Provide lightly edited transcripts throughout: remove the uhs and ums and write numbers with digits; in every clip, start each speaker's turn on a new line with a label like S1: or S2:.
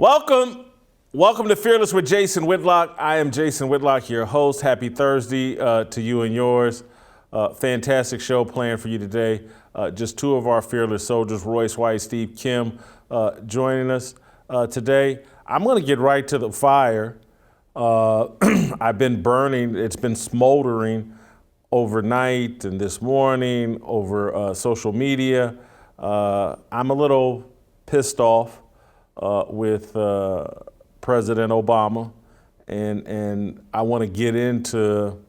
S1: Welcome to Fearless with Jason Whitlock. I am Jason Whitlock, your host. Happy Thursday to you and yours. Fantastic show planned for you today. Just two of our fearless soldiers, Royce White, Steve Kim, joining us today. I'm going to get right to the fire. I've been burning. It's been smoldering overnight and this morning over social media. I'm a little pissed off with President Obama, and I want to get into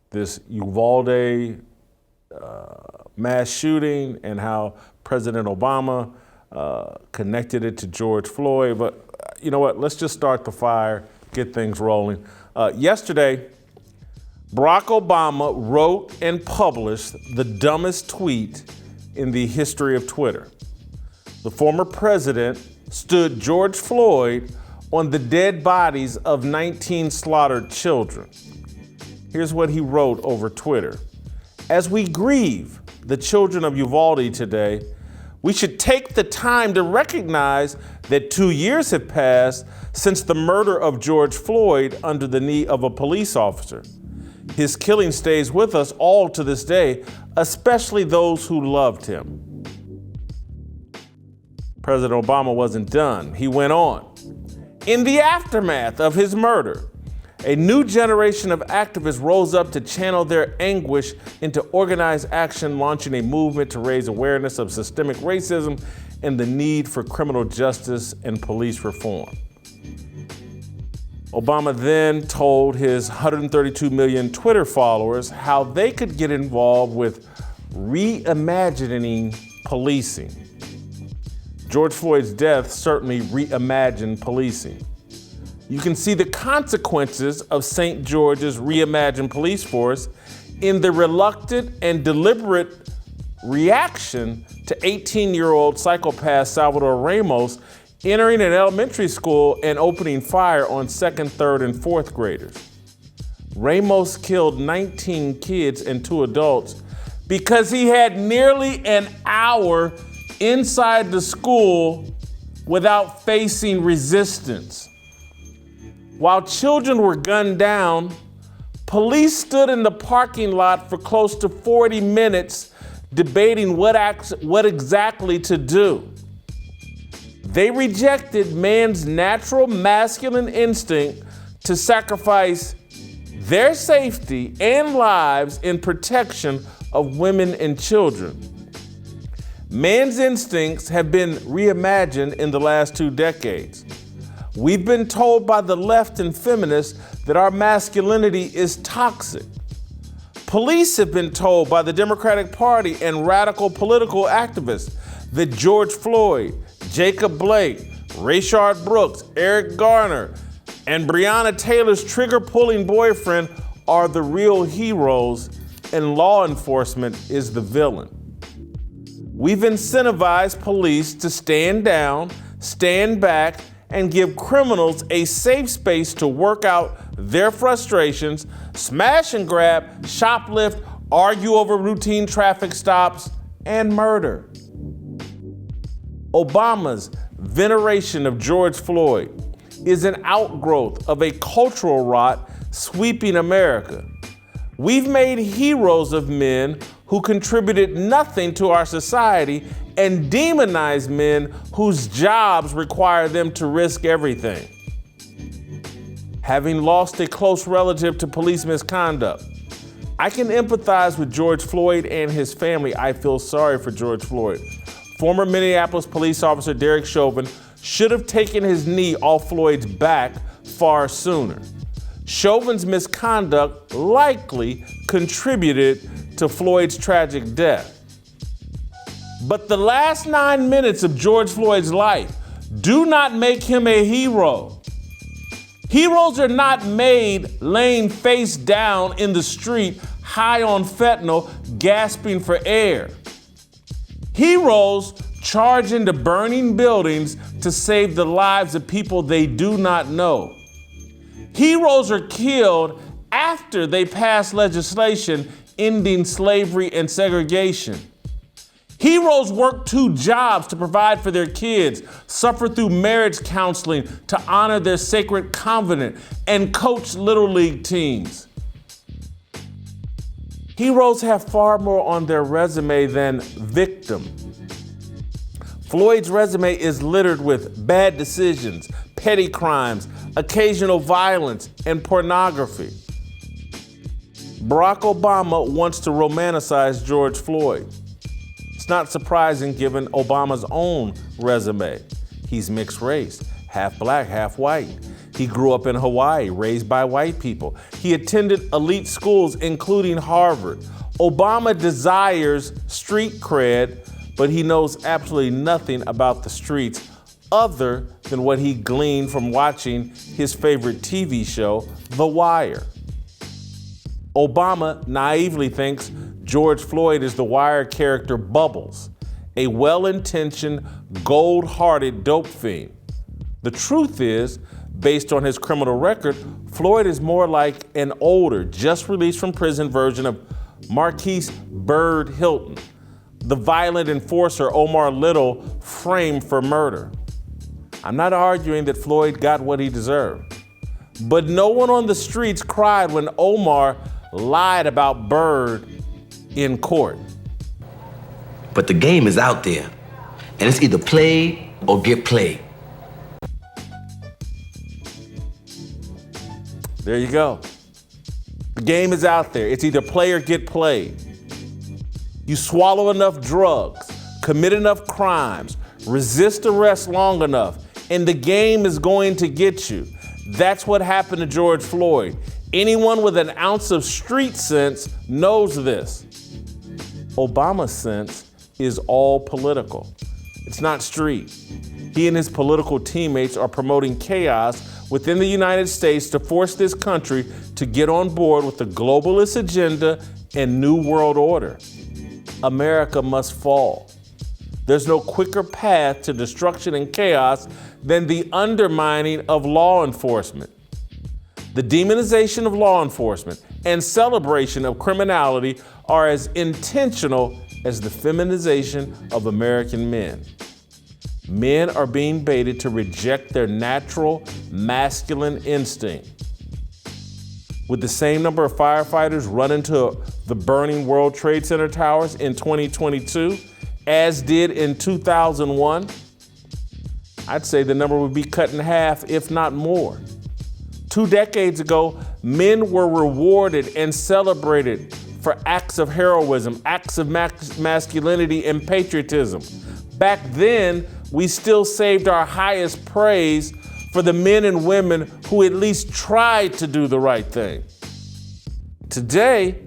S1: this Uvalde mass shooting and how President Obama connected it to George Floyd. But you know what? Let's just start the fire, get things rolling. Yesterday, Barack Obama wrote and published the dumbest tweet in the history of Twitter. The former president stood George Floyd on the dead bodies of 19 slaughtered children. Here's what he wrote over Twitter. As we grieve the children of Uvalde today, we should take the time to recognize that 2 years have passed since the murder of George Floyd under the knee of a police officer. His killing stays with us all to this day, especially those who loved him. President Obama wasn't done. He went on. In the aftermath of his murder, a new generation of activists rose up to channel their anguish into organized action, launching a movement to raise awareness of systemic racism and the need for criminal justice and police reform. Obama then told his 132 million Twitter followers how they could get involved with reimagining policing. George Floyd's death certainly reimagined policing. You can see the consequences of St. George's reimagined police force in the reluctant and deliberate reaction to 18-year-old psychopath Salvador Ramos entering an elementary school and opening fire on second, third, and fourth graders. Ramos killed 19 kids and 2 adults because he had nearly an hour inside the school without facing resistance. While children were gunned down, police stood in the parking lot for close to 40 minutes debating what exactly to do. They rejected man's natural masculine instinct to sacrifice their safety and lives in protection of women and children. Man's instincts have been reimagined in the last 2 decades. We've been told by the left and feminists that our masculinity is toxic. Police have been told by the Democratic Party and radical political activists that George Floyd, Jacob Blake, Rayshard Brooks, Eric Garner, and Breonna Taylor's trigger-pulling boyfriend are the real heroes and law enforcement is the villain. We've incentivized police to stand down, stand back, and give criminals a safe space to work out their frustrations, smash and grab, shoplift, argue over routine traffic stops, and murder. Obama's veneration of George Floyd is an outgrowth of a cultural rot sweeping America. We've made heroes of men who contributed nothing to our society and demonized men whose jobs require them to risk everything. Having lost a close relative to police misconduct, I can empathize with George Floyd and his family. I feel sorry for George Floyd. Former Minneapolis police officer Derek Chauvin should have taken his knee off Floyd's back far sooner. Chauvin's misconduct likely contributed to Floyd's tragic death. But the last 9 minutes of George Floyd's life do not make him a hero. Heroes are not made laying face down in the street, high on fentanyl, gasping for air. Heroes charge into burning buildings to save the lives of people they do not know. Heroes are killed after they pass legislation ending slavery and segregation. Heroes work 2 jobs to provide for their kids, suffer through marriage counseling to honor their sacred covenant, and coach Little League teams. Heroes have far more on their resume than victim. Floyd's resume is littered with bad decisions, petty crimes, occasional violence, and pornography. Barack Obama wants to romanticize George Floyd. It's not surprising given Obama's own resume. He's mixed race, half black, half white. He grew up in Hawaii, raised by white people. He attended elite schools, including Harvard. Obama desires street cred, but he knows absolutely nothing about the streets other than what he gleaned from watching his favorite TV show, The Wire. Obama naively thinks George Floyd is the Wire character Bubbles, a well-intentioned, gold-hearted dope fiend. The truth is, based on his criminal record, Floyd is more like an older, just released from prison version of Marquise Bird Hilton, the violent enforcer Omar Little framed for murder. I'm not arguing that Floyd got what he deserved, but no one on the streets cried when Omar lied about Bird in court.
S2: But the game is out there, and it's either play or get played.
S1: There you go. The game is out there. It's either play or get played. You swallow enough drugs, commit enough crimes, resist arrest long enough, and the game is going to get you. That's what happened to George Floyd. Anyone with an ounce of street sense knows this. Obama's sense is all political. It's not street. He and his political teammates are promoting chaos within the United States to force this country to get on board with the globalist agenda and New World Order. America must fall. There's no quicker path to destruction and chaos than the undermining of law enforcement. The demonization of law enforcement and celebration of criminality are as intentional as the feminization of American men. Men are being baited to reject their natural masculine instinct. With the same number of firefighters run into the burning World Trade Center towers in 2022 as did in 2001, I'd say the number would be cut in half, if not more. 2 decades ago, men were rewarded and celebrated for acts of heroism, acts of masculinity and patriotism. Back then, we still saved our highest praise for the men and women who at least tried to do the right thing. Today,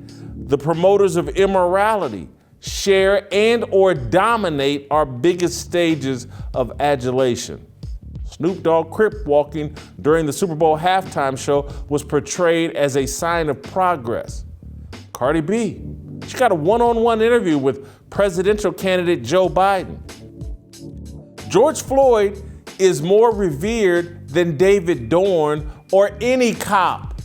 S1: the promoters of immorality share and or dominate our biggest stages of adulation. Snoop Dogg crip walking during the Super Bowl halftime show was portrayed as a sign of progress. Cardi B, she got a one-on-one interview with presidential candidate Joe Biden. George Floyd is more revered than David Dorn or any cop.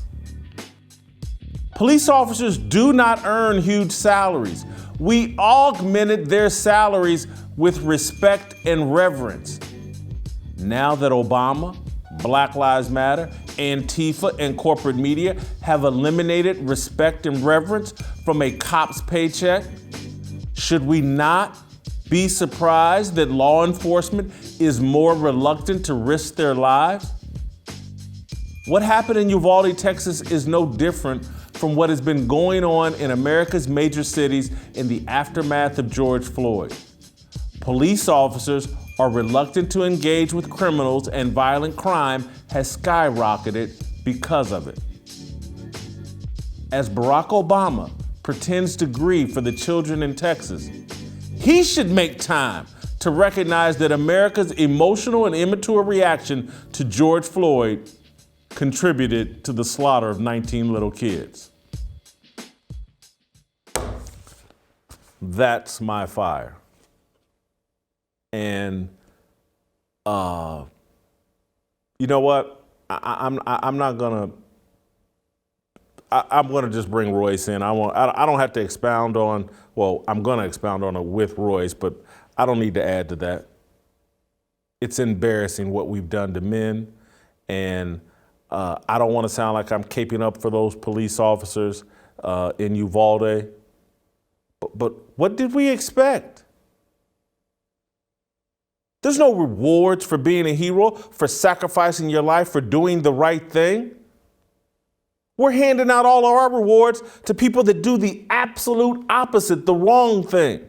S1: Police officers do not earn huge salaries. We augmented their salaries with respect and reverence. Now that Obama, Black Lives Matter, Antifa, and corporate media have eliminated respect and reverence from a cop's paycheck, should we not be surprised that law enforcement is more reluctant to risk their lives? What happened in Uvalde, Texas is no different from what has been going on in America's major cities in the aftermath of George Floyd. Police officers are reluctant to engage with criminals, and violent crime has skyrocketed because of it. As Barack Obama pretends to grieve for the children in Texas, he should make time to recognize that America's emotional and immature reaction to George Floyd contributed to the slaughter of 19 little kids. That's my fire. And you know what? I'm not gonna I'm going to just bring Royce in. I don't have to expound on, well, I'm going to expound on it with Royce, but I don't need to add to that. It's embarrassing what we've done to men, and I don't want to sound like I'm caping up for those police officers in Uvalde, but what did we expect? There's no rewards for being a hero, for sacrificing your life, for doing the right thing. We're handing out all of our rewards to people that do the absolute opposite, the wrong thing.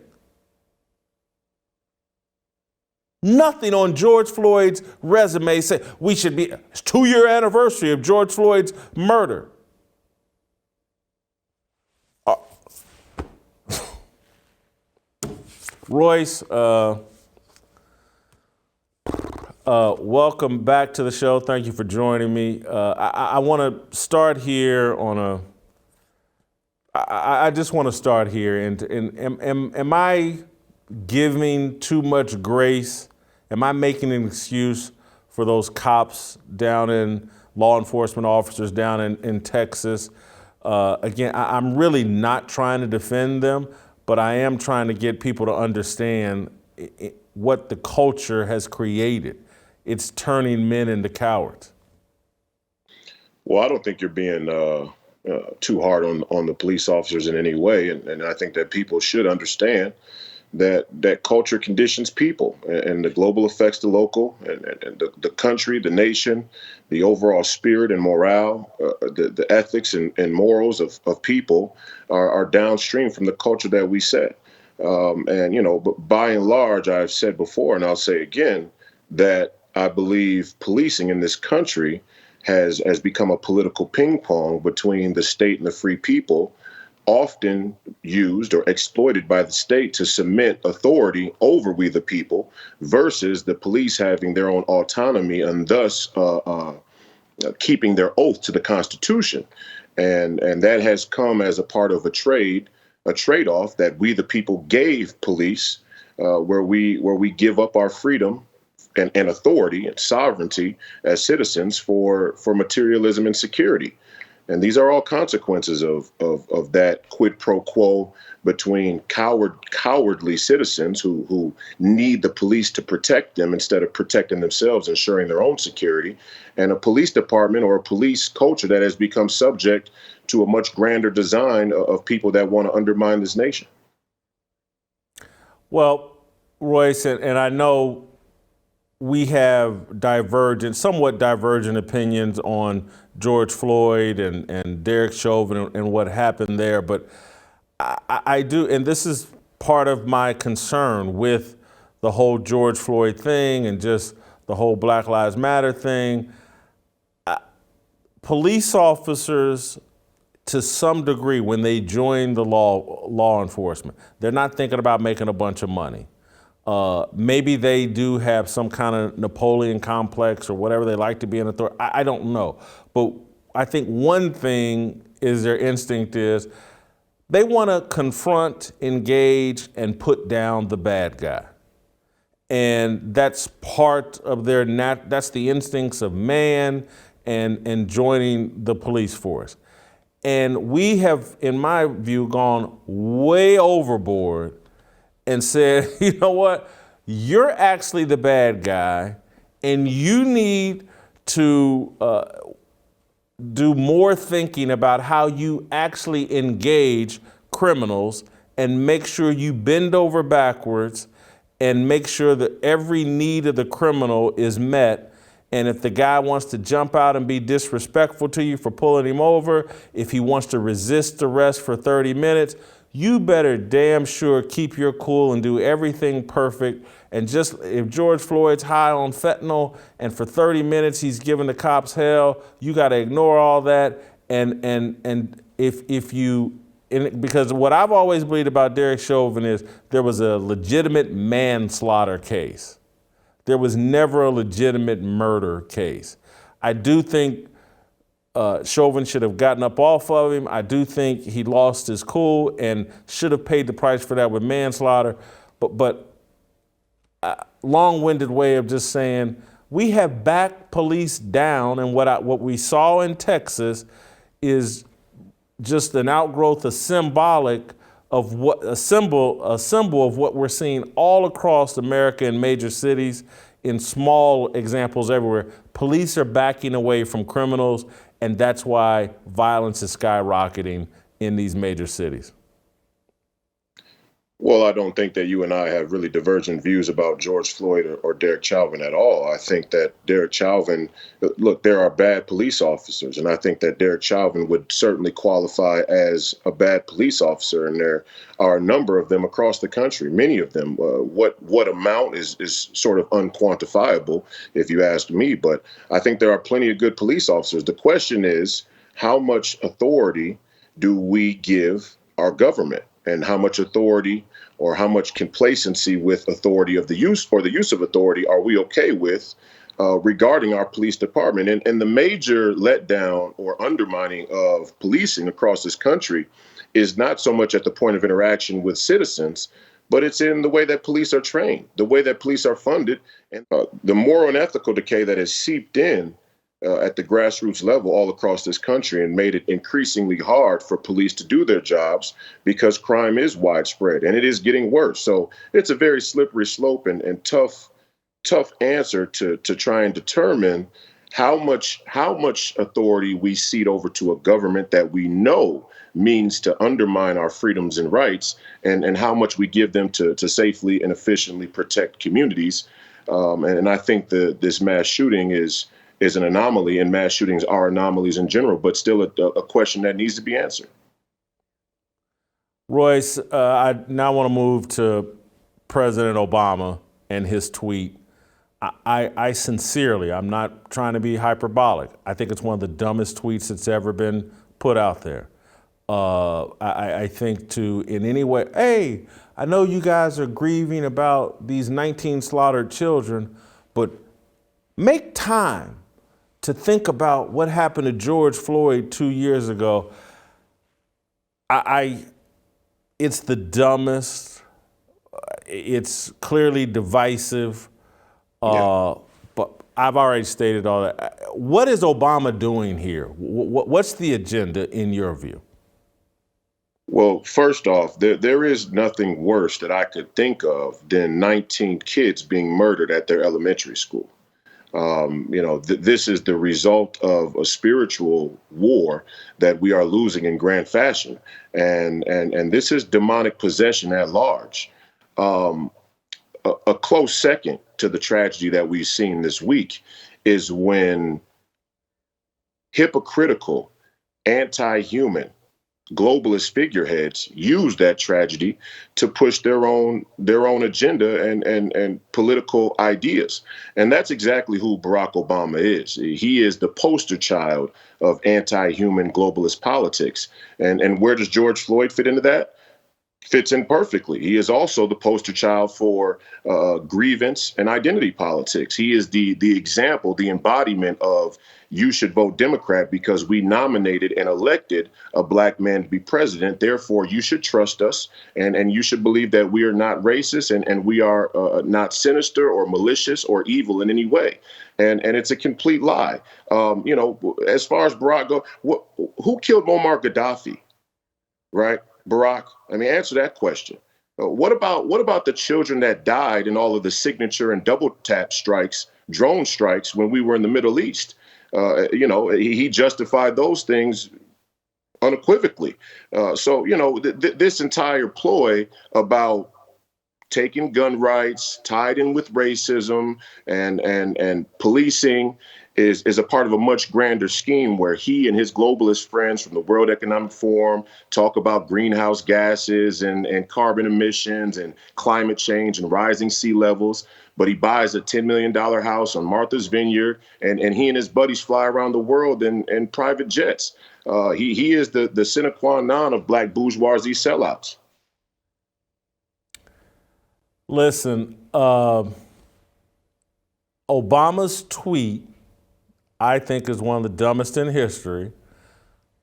S1: Nothing on George Floyd's resume said we should be, it's 2-year anniversary of George Floyd's murder. Royce, welcome back to the show. Thank you for joining me. I want to start here on I just want to start here. Am I giving too much grace? Am I making an excuse for those cops down in, law enforcement officers down in Texas? Again, I'm really not trying to defend them, but I am trying to get people to understand what the culture has created. It's turning men into cowards.
S3: Well, I don't think you're being too hard on the police officers in any way. And I think that people should understand that culture conditions people, and the global affects the local and the country, the nation, the overall spirit and morale, the ethics and morals of people are downstream from the culture that we set. But by and large, I've said before, and I'll say again, that I believe policing in this country has become a political ping pong between the state and the free people, often used or exploited by the state to cement authority over we the people, versus the police having their own autonomy and thus keeping their oath to the Constitution. And that has come as a part of a trade-off that we the people gave police, where we give up our freedom and authority and sovereignty as citizens for materialism and security. And these are all consequences of that quid pro quo between cowardly citizens who need the police to protect them instead of protecting themselves, ensuring their own security, and a police department or a police culture that has become subject to a much grander design of people that want to undermine this nation.
S1: Well, Royce, and I know we have somewhat divergent opinions on George Floyd and Derek Chauvin and what happened there. But I do, and this is part of my concern with the whole George Floyd thing and just the whole Black Lives Matter thing. Police officers, to some degree, when they join the law enforcement, they're not thinking about making a bunch of money. Maybe they do have some kind of Napoleon complex or whatever they like to be an authority. I don't know. But I think one thing is their instinct is they want to confront, engage, and put down the bad guy. And that's part of that's the instincts of man and joining the police force. And we have, in my view, gone way overboard and said, you know what, you're actually the bad guy, and you need to do more thinking about how you actually engage criminals and make sure you bend over backwards and make sure that every need of the criminal is met. And if the guy wants to jump out and be disrespectful to you for pulling him over, if he wants to resist arrest for 30 minutes, you better damn sure keep your cool and do everything perfect. And just, if George Floyd's high on fentanyl and for 30 minutes he's giving the cops hell, you got to ignore all that. And because what I've always believed about Derek Chauvin is there was a legitimate manslaughter case. There was never a legitimate murder case. I do think Chauvin should have gotten up off of him. I do think he lost his cool and should have paid the price for that with manslaughter. But long-winded way of just saying we have backed police down, and what we saw in Texas is just an outgrowth, a symbolic of what a symbol of what we're seeing all across America in major cities, in small examples everywhere. Police are backing away from criminals, and that's why violence is skyrocketing in these major cities.
S3: Well, I don't think that you and I have really divergent views about George Floyd or Derek Chauvin at all. I think that Derek Chauvin, look, there are bad police officers, and I think that Derek Chauvin would certainly qualify as a bad police officer, and there are a number of them across the country, many of them. What amount is sort of unquantifiable, if you ask me, but I think there are plenty of good police officers. The question is, how much authority do we give our government? And how much authority or how much complacency with authority of the use or the use of authority are we okay with regarding our police department? And the major letdown or undermining of policing across this country is not so much at the point of interaction with citizens, but it's in the way that police are trained, the way that police are funded, and the moral and ethical decay that has seeped in at the grassroots level all across this country and made it increasingly hard for police to do their jobs because crime is widespread and it is getting worse. So it's a very slippery slope and tough answer to try and determine how much authority we cede over to a government that we know means to undermine our freedoms and rights, and how much we give them to safely and efficiently protect communities. And I think this mass shooting is an anomaly, and mass shootings are anomalies in general, but still a question that needs to be answered.
S1: Royce, I now want to move to President Obama and his tweet. I sincerely, I'm not trying to be hyperbolic, I think it's one of the dumbest tweets that's ever been put out there. I think to in any way, hey, I know you guys are grieving about these 19 slaughtered children, but make time to think about what happened to George Floyd 2 years ago. It's the dumbest. It's clearly divisive. But I've already stated all that. What is Obama doing here? What's the agenda in your view?
S3: Well, first off, there is nothing worse that I could think of than 19 kids being murdered at their elementary school. This is the result of a spiritual war that we are losing in grand fashion. And this is demonic possession at large. A close second to the tragedy that we've seen this week is when hypocritical, anti-human, globalist figureheads use that tragedy to push their own agenda and political ideas. And that's exactly who Barack Obama is. He is the poster child of anti-human globalist politics. And where does George Floyd fit into that? Fits in perfectly. He is also the poster child for grievance and identity politics. He is the example, the embodiment of you should vote Democrat because we nominated and elected a black man to be president. Therefore, you should trust us and you should believe that we are not racist and we are not sinister or malicious or evil in any way. And it's a complete lie. As far as Barack goes, who killed Muammar Gaddafi? Right? Barack? I mean, answer that question. What about the children that died in all of the signature and double tap strikes, drone strikes when we were in the Middle East? He justified those things unequivocally. This entire ploy about taking gun rights tied in with racism and policing is a part of a much grander scheme where he and his globalist friends from the World Economic Forum talk about greenhouse gases and carbon emissions and climate change and rising sea levels. But he buys a $10 million house on Martha's Vineyard, and he and his buddies fly around the world in private jets. He is the sine qua non of black bourgeoisie sellouts.
S1: Listen, Obama's tweet, I think, is one of the dumbest in history.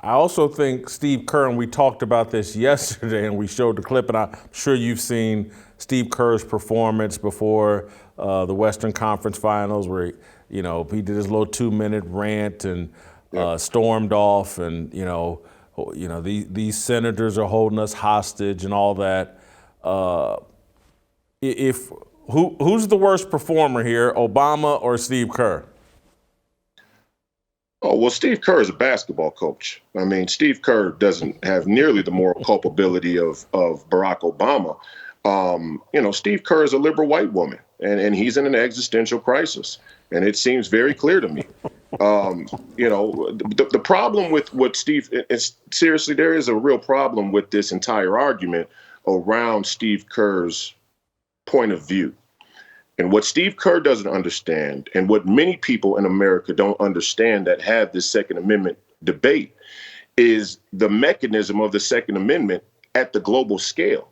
S1: I also think Steve Kerr, and we talked about this yesterday and we showed the clip, and I'm sure you've seen Steve Kerr's performance before the Western Conference Finals where, he did his little 2-minute rant and stormed off and, these senators are holding us hostage and all that. Who's the worst performer here, Obama or Steve Kerr?
S3: Oh, well, Steve Kerr is a basketball coach. I mean, Steve Kerr doesn't have nearly the moral culpability of Barack Obama. Steve Kerr is a liberal white woman, and he's in an existential crisis. And it seems very clear to me. The problem with what Steve is, seriously, there is a real problem with this entire argument around Steve Kerr's point of view. And what Steve Kerr doesn't understand, and what many people in America don't understand that have this Second Amendment debate, is the mechanism of the Second Amendment at the global scale.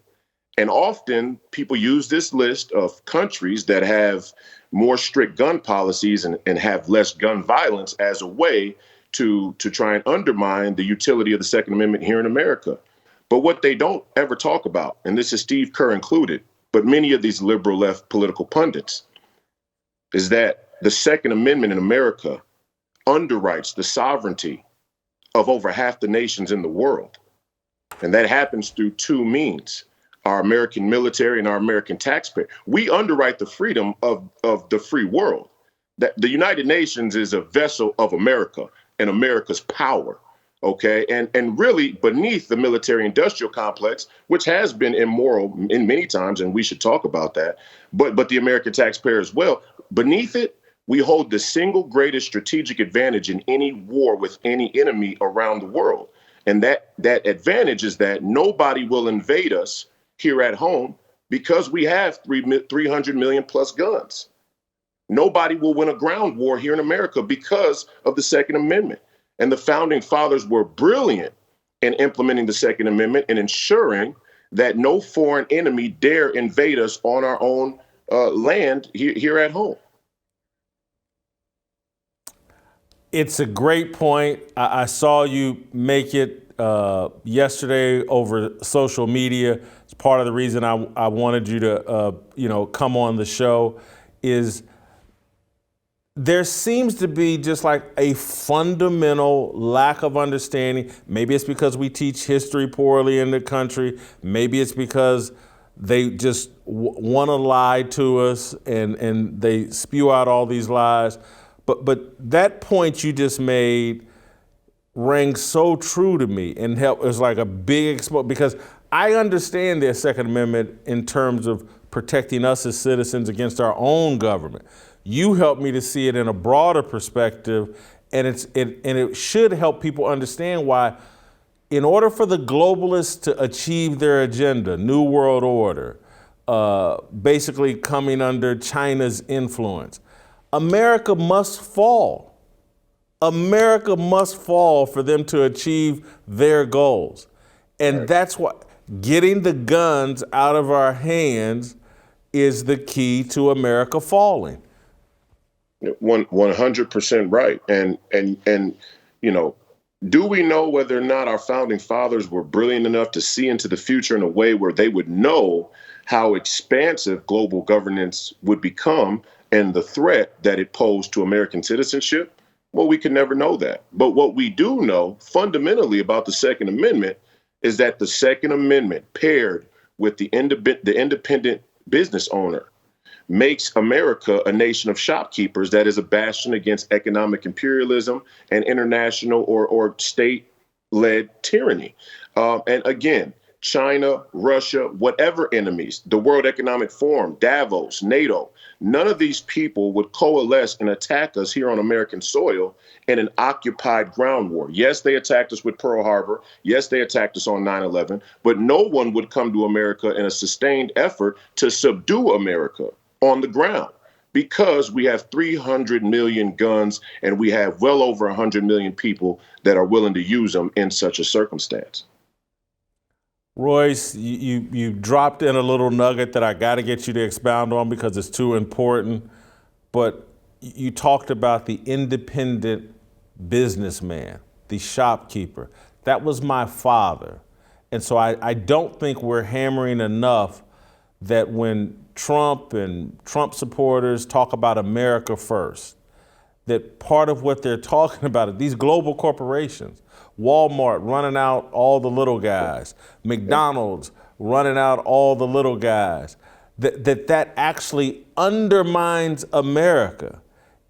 S3: And often people use this list of countries that have more strict gun policies and have less gun violence as a way to try and undermine the utility of the Second Amendment here in America. But what they don't ever talk about, and this is Steve Kerr included, but many of these liberal left political pundits, is that the Second Amendment in America underwrites the sovereignty of over half the nations in the world. And that happens through two means: our American military and our American taxpayer. We underwrite the freedom of the free world. That the United Nations is a vessel of America and America's power. Okay, and really beneath the military industrial complex, which has been immoral in many times, and we should talk about that, but the American taxpayer as well. Beneath it, we hold the single greatest strategic advantage in any war with any enemy around the world. And that advantage is that nobody will invade us here at home because we have 300 million plus guns. Nobody will win a ground war here in America because of the Second Amendment. And the founding fathers were brilliant in implementing the Second Amendment and ensuring that no foreign enemy dare invade us on our own land here at home.
S1: It's a great point. I saw you make it yesterday over social media. It's part of the reason I wanted you to come on the show. Is there seems to be just like a fundamental lack of understanding. Maybe it's because we teach history poorly in the country. Maybe it's because they just want to lie to us and they spew out all these lies. But that point you just made rang so true to me and helped. It was like a big expose, because I understand the Second Amendment in terms of protecting us as citizens against our own government. You helped me to see it in a broader perspective, and it should help people understand why, in order for the globalists to achieve their agenda, New World Order, basically coming under China's influence, America must fall. America must fall for them to achieve their goals. And that's why getting the guns out of our hands is the key to America falling.
S3: 100% right. And do we know whether or not our founding fathers were brilliant enough to see into the future in a way where they would know how expansive global governance would become and the threat that it posed to American citizenship? Well, we can never know that. But what we do know fundamentally about the Second Amendment is that the Second Amendment, paired with the independent business owner, makes America a nation of shopkeepers that is a bastion against economic imperialism and international or state-led tyranny. And again, China, Russia, whatever enemies, the World Economic Forum, Davos, NATO, none of these people would coalesce and attack us here on American soil in an occupied ground war. Yes, they attacked us with Pearl Harbor. Yes, they attacked us on 9/11, but no one would come to America in a sustained effort to subdue America on the ground, because we have 300 million guns and we have well over 100 million people that are willing to use them in such a circumstance.
S1: Royce, you dropped in a little nugget that I got to get you to expound on because it's too important. But you talked about the independent businessman, the shopkeeper. That was my father. And so I don't think we're hammering enough that when Trump and Trump supporters talk about America first, that part of what they're talking about is these global corporations, Walmart running out all the little guys, McDonald's running out all the little guys, that actually undermines America.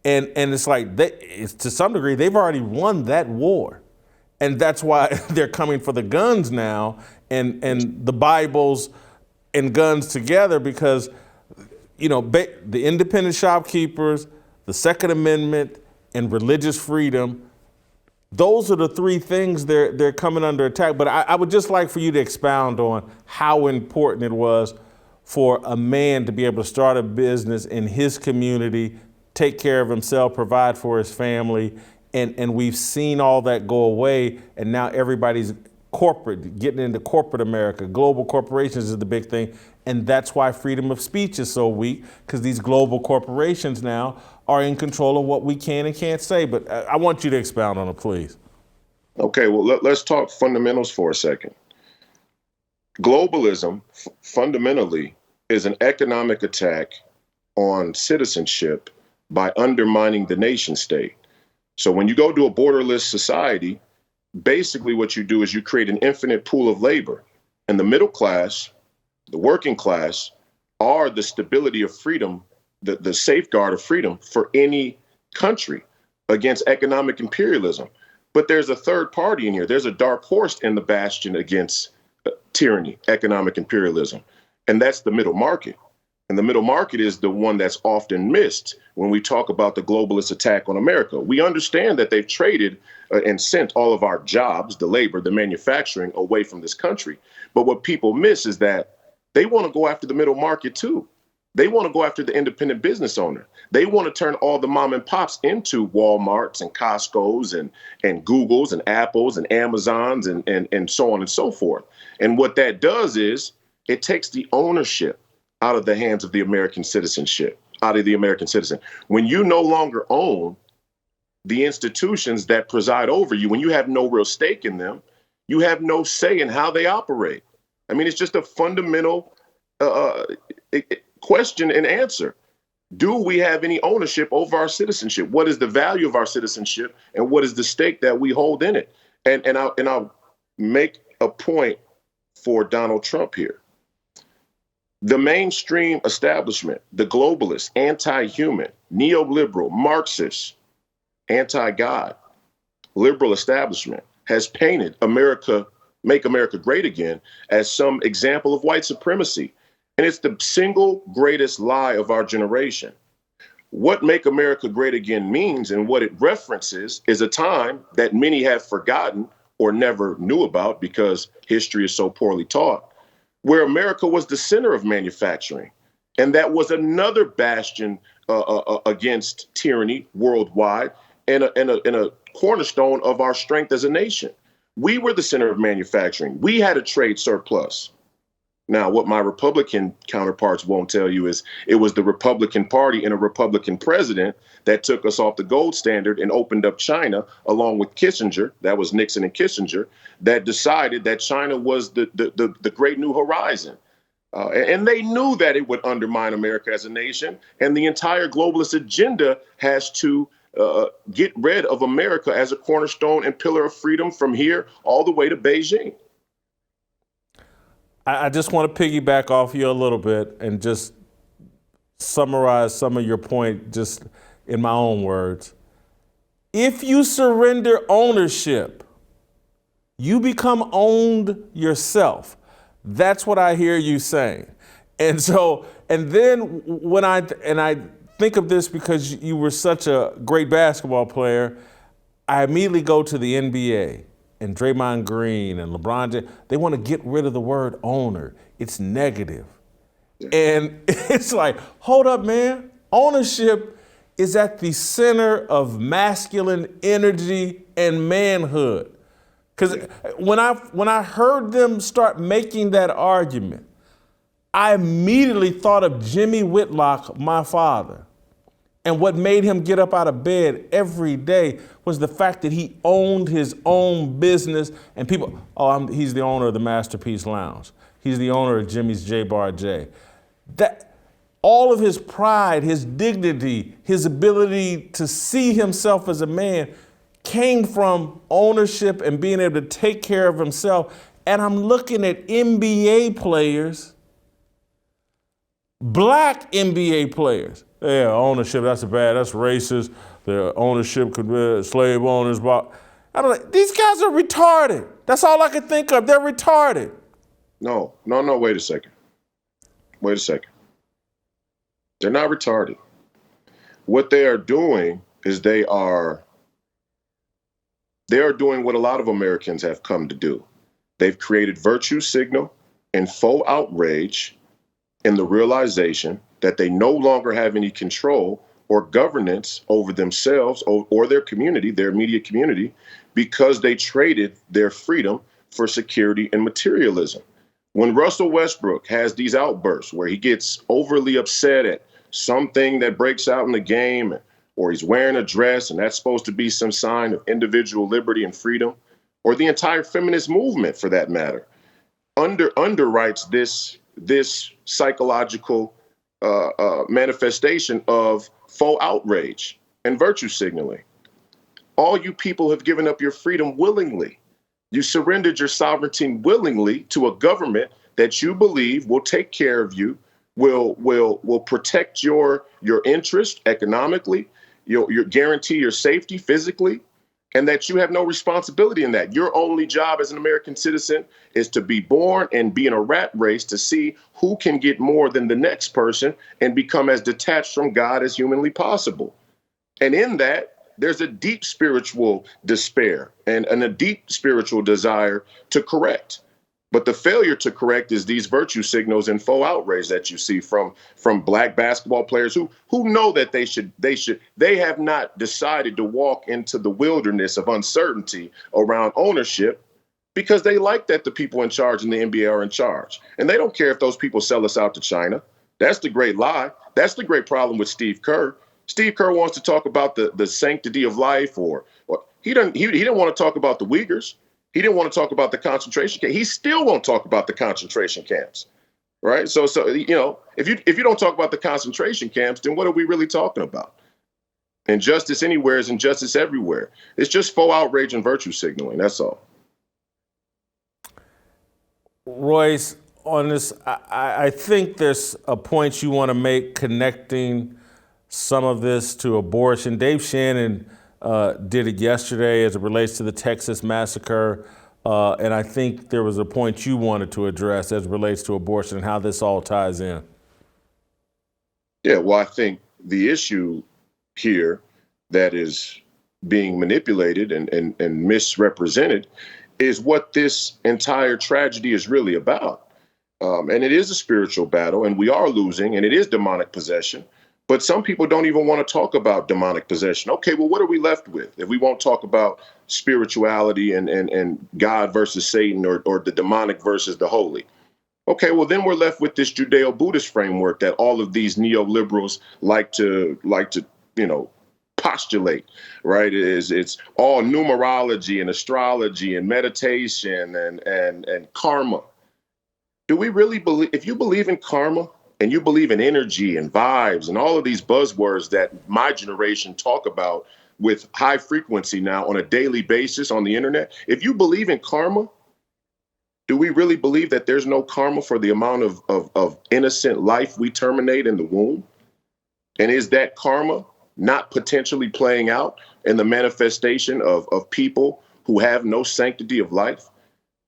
S1: And it's like, to some degree, they've already won that war. And that's why they're coming for the guns now and the Bibles and guns together, because, the independent shopkeepers, the Second Amendment, and religious freedom, those are the three things they're coming under attack. But I would just like for you to expound on how important it was for a man to be able to start a business in his community, take care of himself, provide for his family. And we've seen all that go away. And now everybody's corporate, getting into corporate America. Global corporations is the big thing. And that's why freedom of speech is so weak, because these global corporations now are in control of what we can and can't say. But I want you to expound on it, please.
S3: Okay, well, let's talk fundamentals for a second. Globalism fundamentally is an economic attack on citizenship by undermining the nation state. So when you go to a borderless society, basically what you do is you create an infinite pool of labor. And the middle class, the working class, are the stability of freedom, the safeguard of freedom for any country against economic imperialism. But there's a third party in here. There's a dark horse in the bastion against tyranny, economic imperialism, and that's the middle market. And the middle market is the one that's often missed when we talk about the globalist attack on America. We understand that they've traded and sent all of our jobs, the labor, the manufacturing away from this country. But what people miss is that they want to go after the middle market too. They want to go after the independent business owner. They want to turn all the mom and pops into Walmarts and Costco's and Google's and Apple's and Amazon's and so on and so forth. And what that does is it takes the ownership out of the hands of the American citizenship, out of the American citizen. When you no longer own the institutions that preside over you, when you have no real stake in them, you have no say in how they operate. I mean, it's just a fundamental question and answer. Do we have any ownership over our citizenship? What is the value of our citizenship, and what is the stake that we hold in it? And I'll make a point for Donald Trump here. The mainstream establishment, the globalist, anti-human, neoliberal, Marxist, anti-God, liberal establishment has painted America, make America great again, as some example of white supremacy. And it's the single greatest lie of our generation. What make America great again means, and what it references, is a time that many have forgotten or never knew about because history is so poorly taught, where America was the center of manufacturing. And that was another bastion against tyranny worldwide, and a cornerstone of our strength as a nation. We were the center of manufacturing. We had a trade surplus. Now, what my Republican counterparts won't tell you is it was the Republican Party and a Republican president that took us off the gold standard and opened up China, along with Kissinger, that was Nixon and Kissinger, that decided that China was the great new horizon. And they knew that it would undermine America as a nation. And the entire globalist agenda has to get rid of America as a cornerstone and pillar of freedom from here all the way to Beijing.
S1: I just want to piggyback off you a little bit and just summarize some of your point just in my own words. If you surrender ownership, you become owned yourself. That's what I hear you saying. And so, and then when I think of this because you were such a great basketball player, I immediately go to the NBA. And Draymond Green and LeBron James, they want to get rid of the word owner. It's negative. Yeah. And it's like, hold up, man. Ownership is at the center of masculine energy and manhood. Because when I heard them start making that argument, I immediately thought of Jimmy Whitlock, my father. And what made him get up out of bed every day was the fact that he owned his own business. And people, he's the owner of the Masterpiece Lounge. He's the owner of Jimmy's J Bar J. all of his pride, his dignity, his ability to see himself as a man came from ownership and being able to take care of himself. And I'm looking at NBA players, black NBA players. Yeah, ownership, that's racist. The ownership could be slave owners. But I'm like, these guys are retarded. That's all I can think of. They're retarded.
S3: No, wait a second. They're not retarded. What they are doing is they are doing what a lot of Americans have come to do. They've created virtue signal and faux outrage in the realization that they no longer have any control or governance over themselves or their community, their immediate community, because they traded their freedom for security and materialism. When Russell Westbrook has these outbursts where he gets overly upset at something that breaks out in the game, or he's wearing a dress and that's supposed to be some sign of individual liberty and freedom, or the entire feminist movement for that matter, underwrites this psychological manifestation of faux outrage and virtue signaling. All you people have given up your freedom willingly. You surrendered your sovereignty willingly to a government that you believe will take care of you, will protect your interest economically, your guarantee your safety physically, and that you have no responsibility in that. Your only job as an American citizen is to be born and be in a rat race to see who can get more than the next person and become as detached from God as humanly possible. And in that, there's a deep spiritual despair and a deep spiritual desire to correct. But the failure to correct is these virtue signals and faux outrage that you see from black basketball players who know that they have not decided to walk into the wilderness of uncertainty around ownership because they like that the people in charge in the NBA are in charge. And they don't care if those people sell us out to China. That's the great lie. That's the great problem with Steve Kerr. Steve Kerr wants to talk about the sanctity of life, or he didn't want to talk about the Uyghurs. He didn't want to talk about the concentration camps. He still won't talk about the concentration camps, right? So if you don't talk about the concentration camps, then what are we really talking about? Injustice anywhere is injustice everywhere. It's just faux outrage and virtue signaling. That's all.
S1: Royce, on this, I think there's a point you want to make connecting some of this to abortion. Dave Shannon did it yesterday as it relates to the Texas massacre. And I think there was a point you wanted to address as it relates to abortion and how this all ties in.
S3: Yeah, well, I think the issue here that is being manipulated and misrepresented is what this entire tragedy is really about. And it is a spiritual battle, and we are losing, and it is demonic possession. But some people don't even want to talk about demonic possession. Okay, well, what are we left with if we won't talk about spirituality and God versus Satan or the demonic versus the holy? Okay, well, then we're left with this Judeo-Buddhist framework that all of these neoliberals like to postulate, right? It's all numerology and astrology and meditation and karma. Do we really believe, if you believe in karma, and you believe in energy and vibes and all of these buzzwords that my generation talk about with high frequency now on a daily basis on the internet, if you believe in karma, do we really believe that there's no karma for the amount of innocent life we terminate in the womb? And is that karma not potentially playing out in the manifestation of people who have no sanctity of life?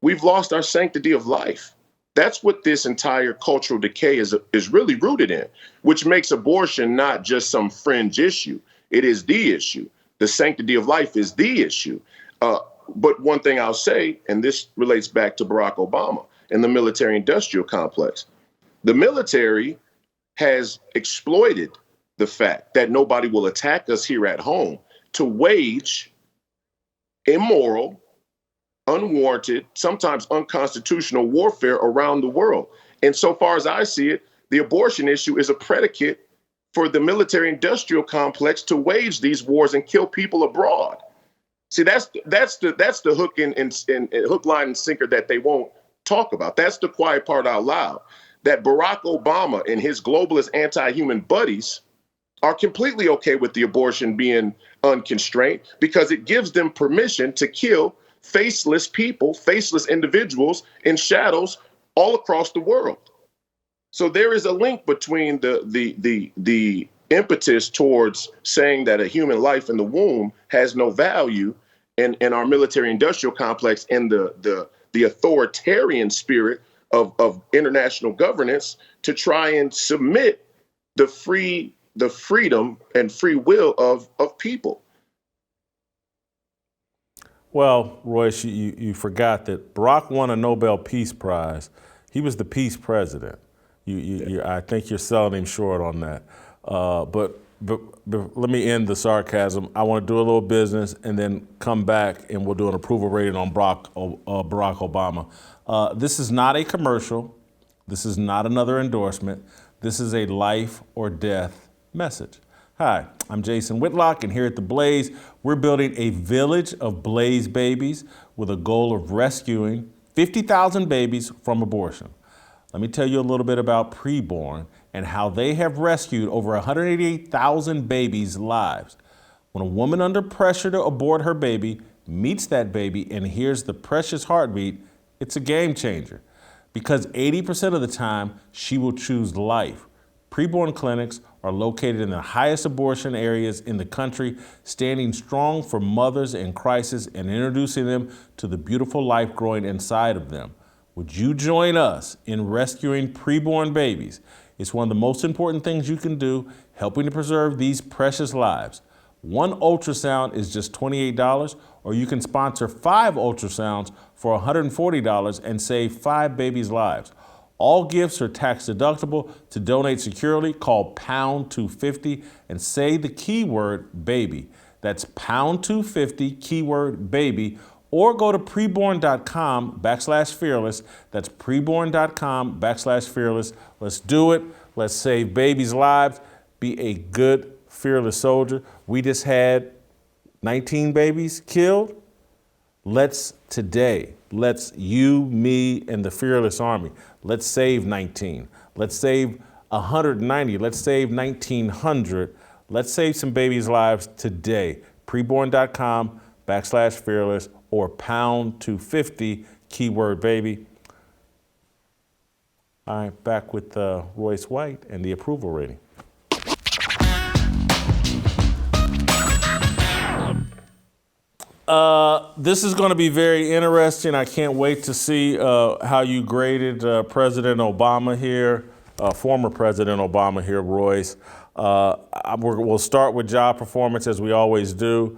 S3: We've lost our sanctity of life. That's what this entire cultural decay is really rooted in, which makes abortion not just some fringe issue. It is the issue. The sanctity of life is the issue. But one thing I'll say, and this relates back to Barack Obama and the military-industrial complex, the military has exploited the fact that nobody will attack us here at home to wage immoral, unwarranted, sometimes unconstitutional warfare around the world. And so far as I see it, the abortion issue is a predicate for the military-industrial complex to wage these wars and kill people abroad. See, that's the hook and hook, line, and sinker that they won't talk about. That's the quiet part out loud. that Barack Obama and his globalist anti-human buddies are completely okay with the abortion being unconstrained because it gives them permission to kill faceless people, faceless individuals in shadows all across the world. So there is a link between the impetus towards saying that a human life in the womb has no value in our military industrial complex and the authoritarian spirit of international governance to try and submit the freedom and free will of people.
S1: Well, Royce, you forgot that Barack won a Nobel Peace Prize. He was the peace president. I think you're selling him short on that. But let me end the sarcasm. I want to do a little business and then come back and we'll do an approval rating on Barack Obama. This is not a commercial. This is not another endorsement. This is a life or death message. Hi, I'm Jason Whitlock, and here at The Blaze, we're building a village of Blaze babies with a goal of rescuing 50,000 babies from abortion. Let me tell you a little bit about Preborn and how they have rescued over 188,000 babies' lives. When a woman under pressure to abort her baby meets that baby and hears the precious heartbeat, it's a game changer. Because 80% of the time, she will choose life. Preborn clinics are located in the highest abortion areas in the country, standing strong for mothers in crisis and introducing them to the beautiful life growing inside of them. Would you join us in rescuing preborn babies? It's one of the most important things you can do, helping to preserve these precious lives. One ultrasound is just $28, or you can sponsor 5 ultrasounds for $140 and save 5 babies' lives. All gifts are tax deductible. To donate securely, call pound 250 and say the keyword baby. That's pound 250, keyword baby, or go to preborn.com/fearless. That's preborn.com/fearless. Let's do it. Let's save babies' lives. Be a good, fearless soldier. We just had 19 babies killed. Let's you, me, and the Fearless Army. Let's save 19. Let's save 190. Let's save 1,900. Let's save some babies' lives today. Preborn.com/fearless or pound 250, keyword baby. All right, back with Royce White and the approval rating. This is going to be very interesting. I can't wait to see how you graded President Obama here, former President Obama here, Royce. We'll start with job performance as we always do.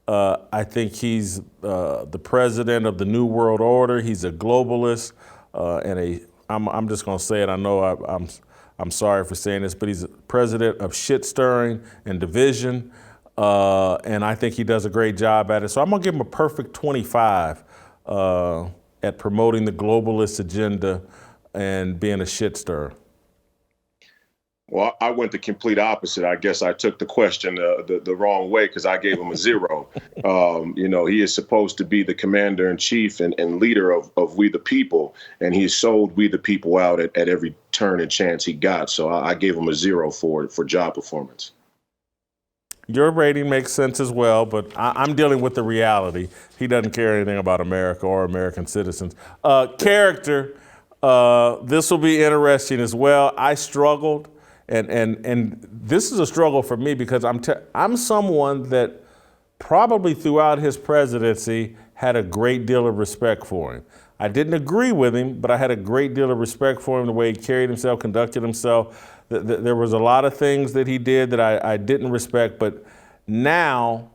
S1: I think he's the president of the New World Order. He's a globalist, I'm just going to say it. I know I'm sorry for saying this, but he's president of shit stirring and division. And I think he does a great job at it. So I'm going to give him a perfect 25 at promoting the globalist agenda and being a shit stirrer.
S3: Well, I went the complete opposite. I guess I took the question the wrong way because I gave him a 0. He is supposed to be the commander in chief and leader of We the People, and he sold We the People out at every turn and chance he got. So I gave him a 0 for job performance.
S1: Your rating makes sense as well, but I'm dealing with the reality. He doesn't care anything about America or American citizens. Character, this will be interesting as well. I struggled, and this is a struggle for me because I'm someone that probably throughout his presidency had a great deal of respect for him. I didn't agree with him, but I had a great deal of respect for him, the way he carried himself, conducted himself. There was a lot of things that he did that I didn't respect, but now,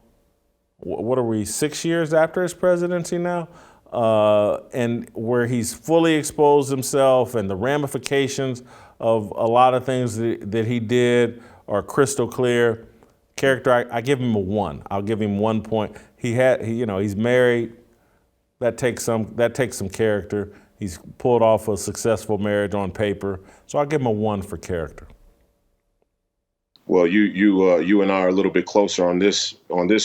S1: what are we, 6 years after his presidency now? And where he's fully exposed himself and the ramifications of a lot of things that he did are crystal clear. Character, I give him a 1. I'll give him 1 point. He's married. That takes some character. He's pulled off a successful marriage on paper, so I'll give him a 1 for character.
S3: Well, you and I are a little bit closer on this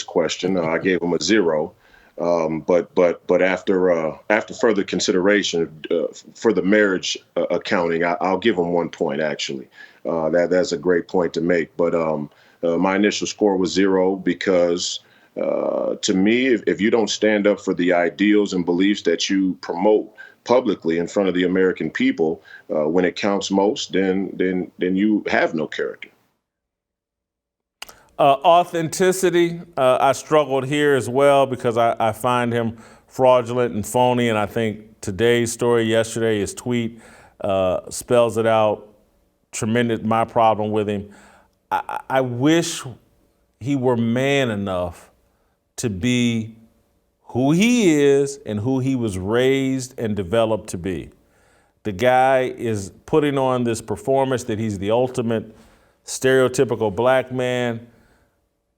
S3: question. I gave him a 0. But after further consideration for the marriage accounting, I'll give him 1 point. Actually, that's a great point to make. But my initial score was 0 because to me, if you don't stand up for the ideals and beliefs that you promote publicly in front of the American people when it counts most, then you have no character.
S1: Authenticity, I struggled here as well because I find him fraudulent and phony, and I think today's story, yesterday, his tweet spells it out. Tremendous, my problem with him. I wish he were man enough to be who he is and who he was raised and developed to be. The guy is putting on this performance that he's the ultimate stereotypical black man.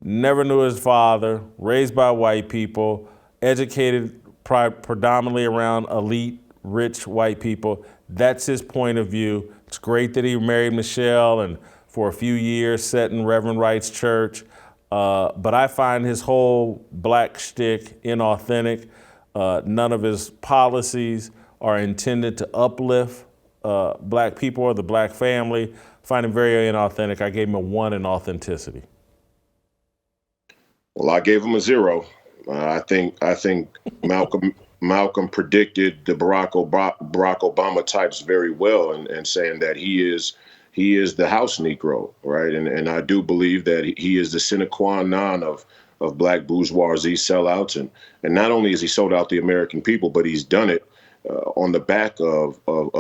S1: Never knew his father, raised by white people, educated predominantly around elite, rich white people. That's his point of view. It's great that he married Michelle and for a few years sat in Reverend Wright's church. But I find his whole black shtick inauthentic. None of his policies are intended to uplift black people or the black family. I find him very inauthentic. I gave him a 1 in authenticity.
S3: Well, I gave him a 0. I think Malcolm predicted the Barack Obama types very well, and saying that he is the house Negro, right? And I do believe that he is the sine qua non of black bourgeoisie sellouts, and not only has he sold out the American people, but he's done it on the back of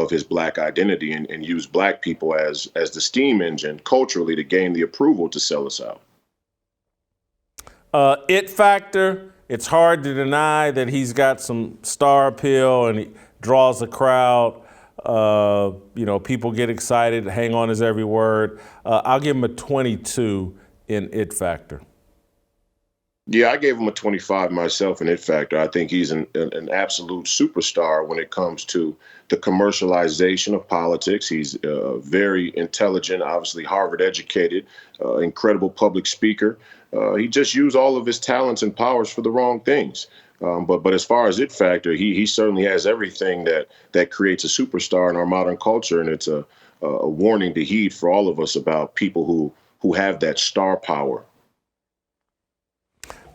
S3: his black identity and used black people as the steam engine culturally to gain the approval to sell us out.
S1: It factor, it's hard to deny that he's got some star appeal and he draws a crowd. People get excited, hang on his every word. I'll give him a 22 in it factor.
S3: Yeah, I gave him a 25 myself in it factor. I think he's an absolute superstar when it comes to the commercialization of politics. He's very intelligent, obviously Harvard educated, incredible public speaker. He just used all of his talents and powers for the wrong things. But as far as it factor, he certainly has everything that creates a superstar in our modern culture, and it's a warning to heed for all of us about people who have that star power.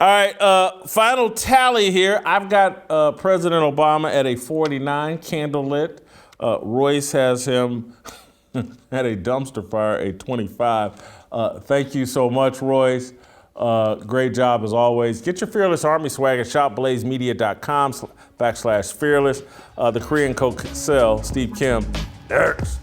S1: All right, final tally here. I've got President Obama at a 49, candlelit. Royce has him at a dumpster fire, a 25. Thank you so much, Royce. Great job as always. Get your Fearless Army swag at shopblazemedia.com/fearless. The Korean Cosell, Steve Kim. There's.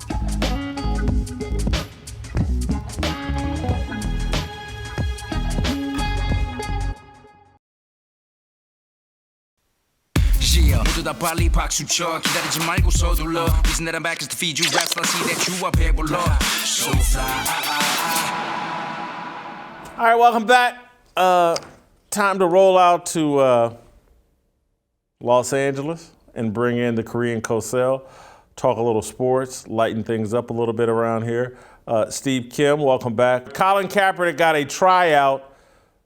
S4: 모두 다 빨리 박수 쳐 기다리지 말고 서둘러 Reason that I'm back is to feed you raps I see that you are 배불러 So fly
S1: All right, welcome back. Time to roll out to Los Angeles and bring in the Korean Cosell, talk a little sports, lighten things up a little bit around here. Steve Kim, welcome back. Colin Kaepernick got a tryout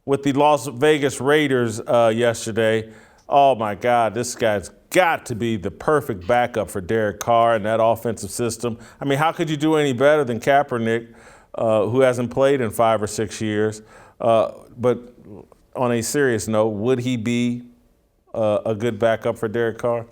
S1: with the Las Vegas Raiders yesterday. Oh my God, this guy's got to be the perfect backup for Derek Carr and that offensive system. I mean, how could you do any better than Kaepernick, who hasn't played in 5 or 6 years? But on a serious note, would he be a good backup for Derek Carr?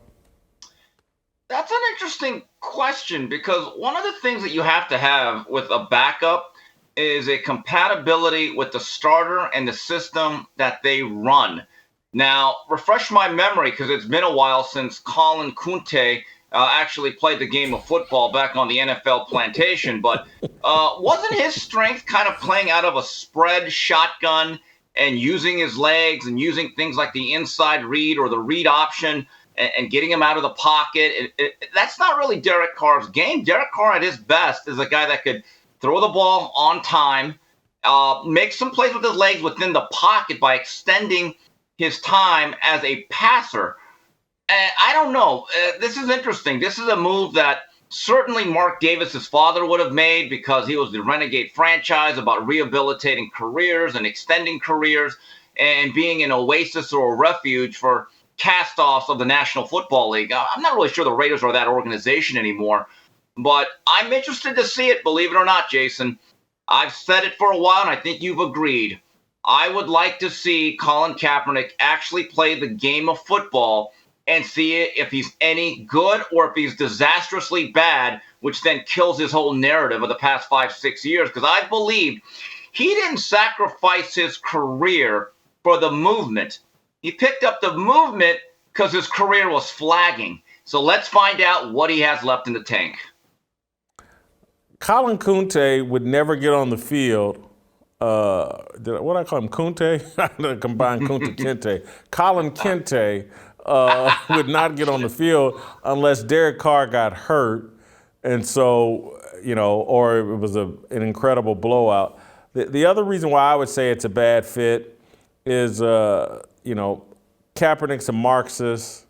S5: That's an interesting question because one of the things that you have to have with a backup is a compatibility with the starter and the system that they run. Now, refresh my memory because it's been a while since Colin Kunte actually played the game of football back on the NFL plantation. But wasn't his strength kind of playing out of a spread shotgun and using his legs and using things like the inside read or the read option and getting him out of the pocket? That's not really Derek Carr's game. Derek Carr at his best is a guy that could throw the ball on time, make some plays with his legs within the pocket by extending his time as a passer. I don't know. This is interesting. This is a move that certainly Mark Davis's father would have made because he was the renegade franchise about rehabilitating careers and extending careers. and being an oasis or a refuge for cast-offs of the National Football League. I'm not really sure the Raiders are that organization anymore, but I'm interested to see it, believe it or not, Jason. I've said it for a while, and I think you've agreed. I would like to see Colin Kaepernick actually play the game of football and see if he's any good or if he's disastrously bad, which then kills his whole narrative of the past 5-6 years. Because I believe he didn't sacrifice his career for the movement. He picked up the movement because his career was flagging. So let's find out what he has left in the tank.
S1: Colin Kunte would never get on the field. What I call him, Kunte? I'm going to combine Kunte Kinte. Colin Kinte would not get on the field unless Derek Carr got hurt. And so, or it was an incredible blowout. The other reason why I would say it's a bad fit is, Kaepernick's a Marxist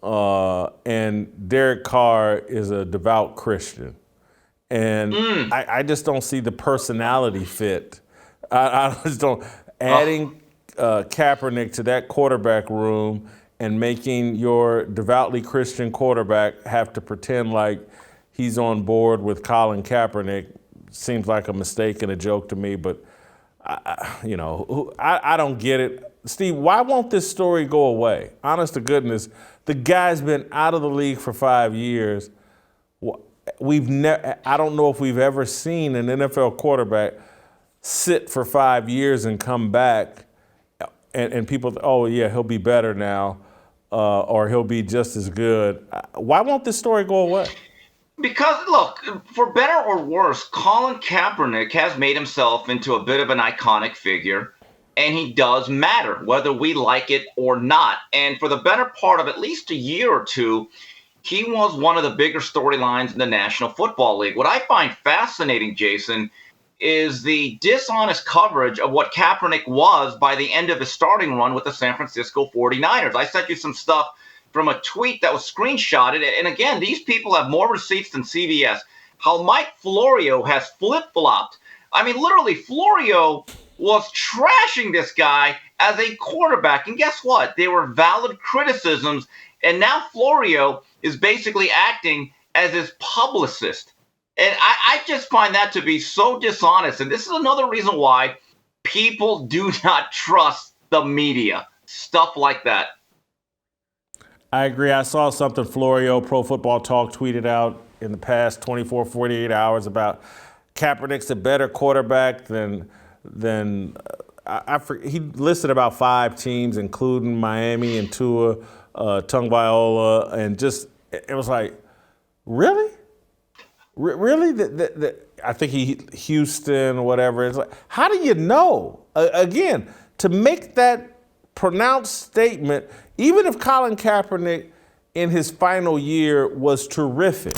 S1: and Derek Carr is a devout Christian. And I just don't see the personality fit. I just don't. Adding Kaepernick to that quarterback room and making your devoutly Christian quarterback have to pretend like he's on board with Colin Kaepernick seems like a mistake and a joke to me. But I don't get it. Steve, why won't this story go away? Honest to goodness, the guy's been out of the league for 5 years. I don't know if we've ever seen an NFL quarterback sit for 5 years and come back and people, oh yeah, he'll be better now, or he'll be just as good. Why won't this story go away?
S5: Because, look, for better or worse, Colin Kaepernick has made himself into a bit of an iconic figure, and he does matter, whether we like it or not. And for the better part of at least a year or two, he was one of the bigger storylines in the National Football League. What I find fascinating, Jason, is the dishonest coverage of what Kaepernick was by the end of his starting run with the San Francisco 49ers. I sent you some stuff from a tweet that was screenshotted. And again, these people have more receipts than CBS. How Mike Florio has flip-flopped. I mean, literally, Florio was trashing this guy as a quarterback. And guess what? They were valid criticisms. And now Florio is basically acting as his publicist. And I just find that to be so dishonest. And this is another reason why people do not trust the media. Stuff like that.
S1: I agree. I saw something Florio, Pro Football Talk, tweeted out in the past 24, 48 hours about Kaepernick's a better quarterback than he listed about 5 teams, including Miami and Tua, Tagovailoa, and just, it was like, really? Really? I think Houston, whatever. It's like, how do you know? Again, to make that pronounced statement, even if Colin Kaepernick in his final year was terrific,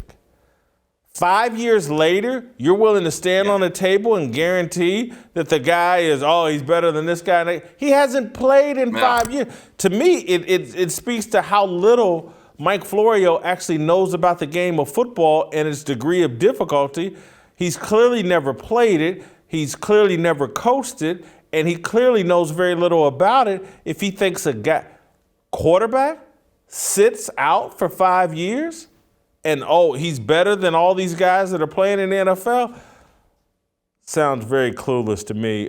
S1: 5 years later, you're willing to stand on the table and guarantee that the guy is, he's better than this guy. He hasn't played in 5 years. To me, it speaks to how little Mike Florio actually knows about the game of football and its degree of difficulty. He's clearly never played it. He's clearly never coached it. And he clearly knows very little about it if he thinks a guy, quarterback, sits out for 5 years and, he's better than all these guys that are playing in the NFL. Sounds very clueless to me.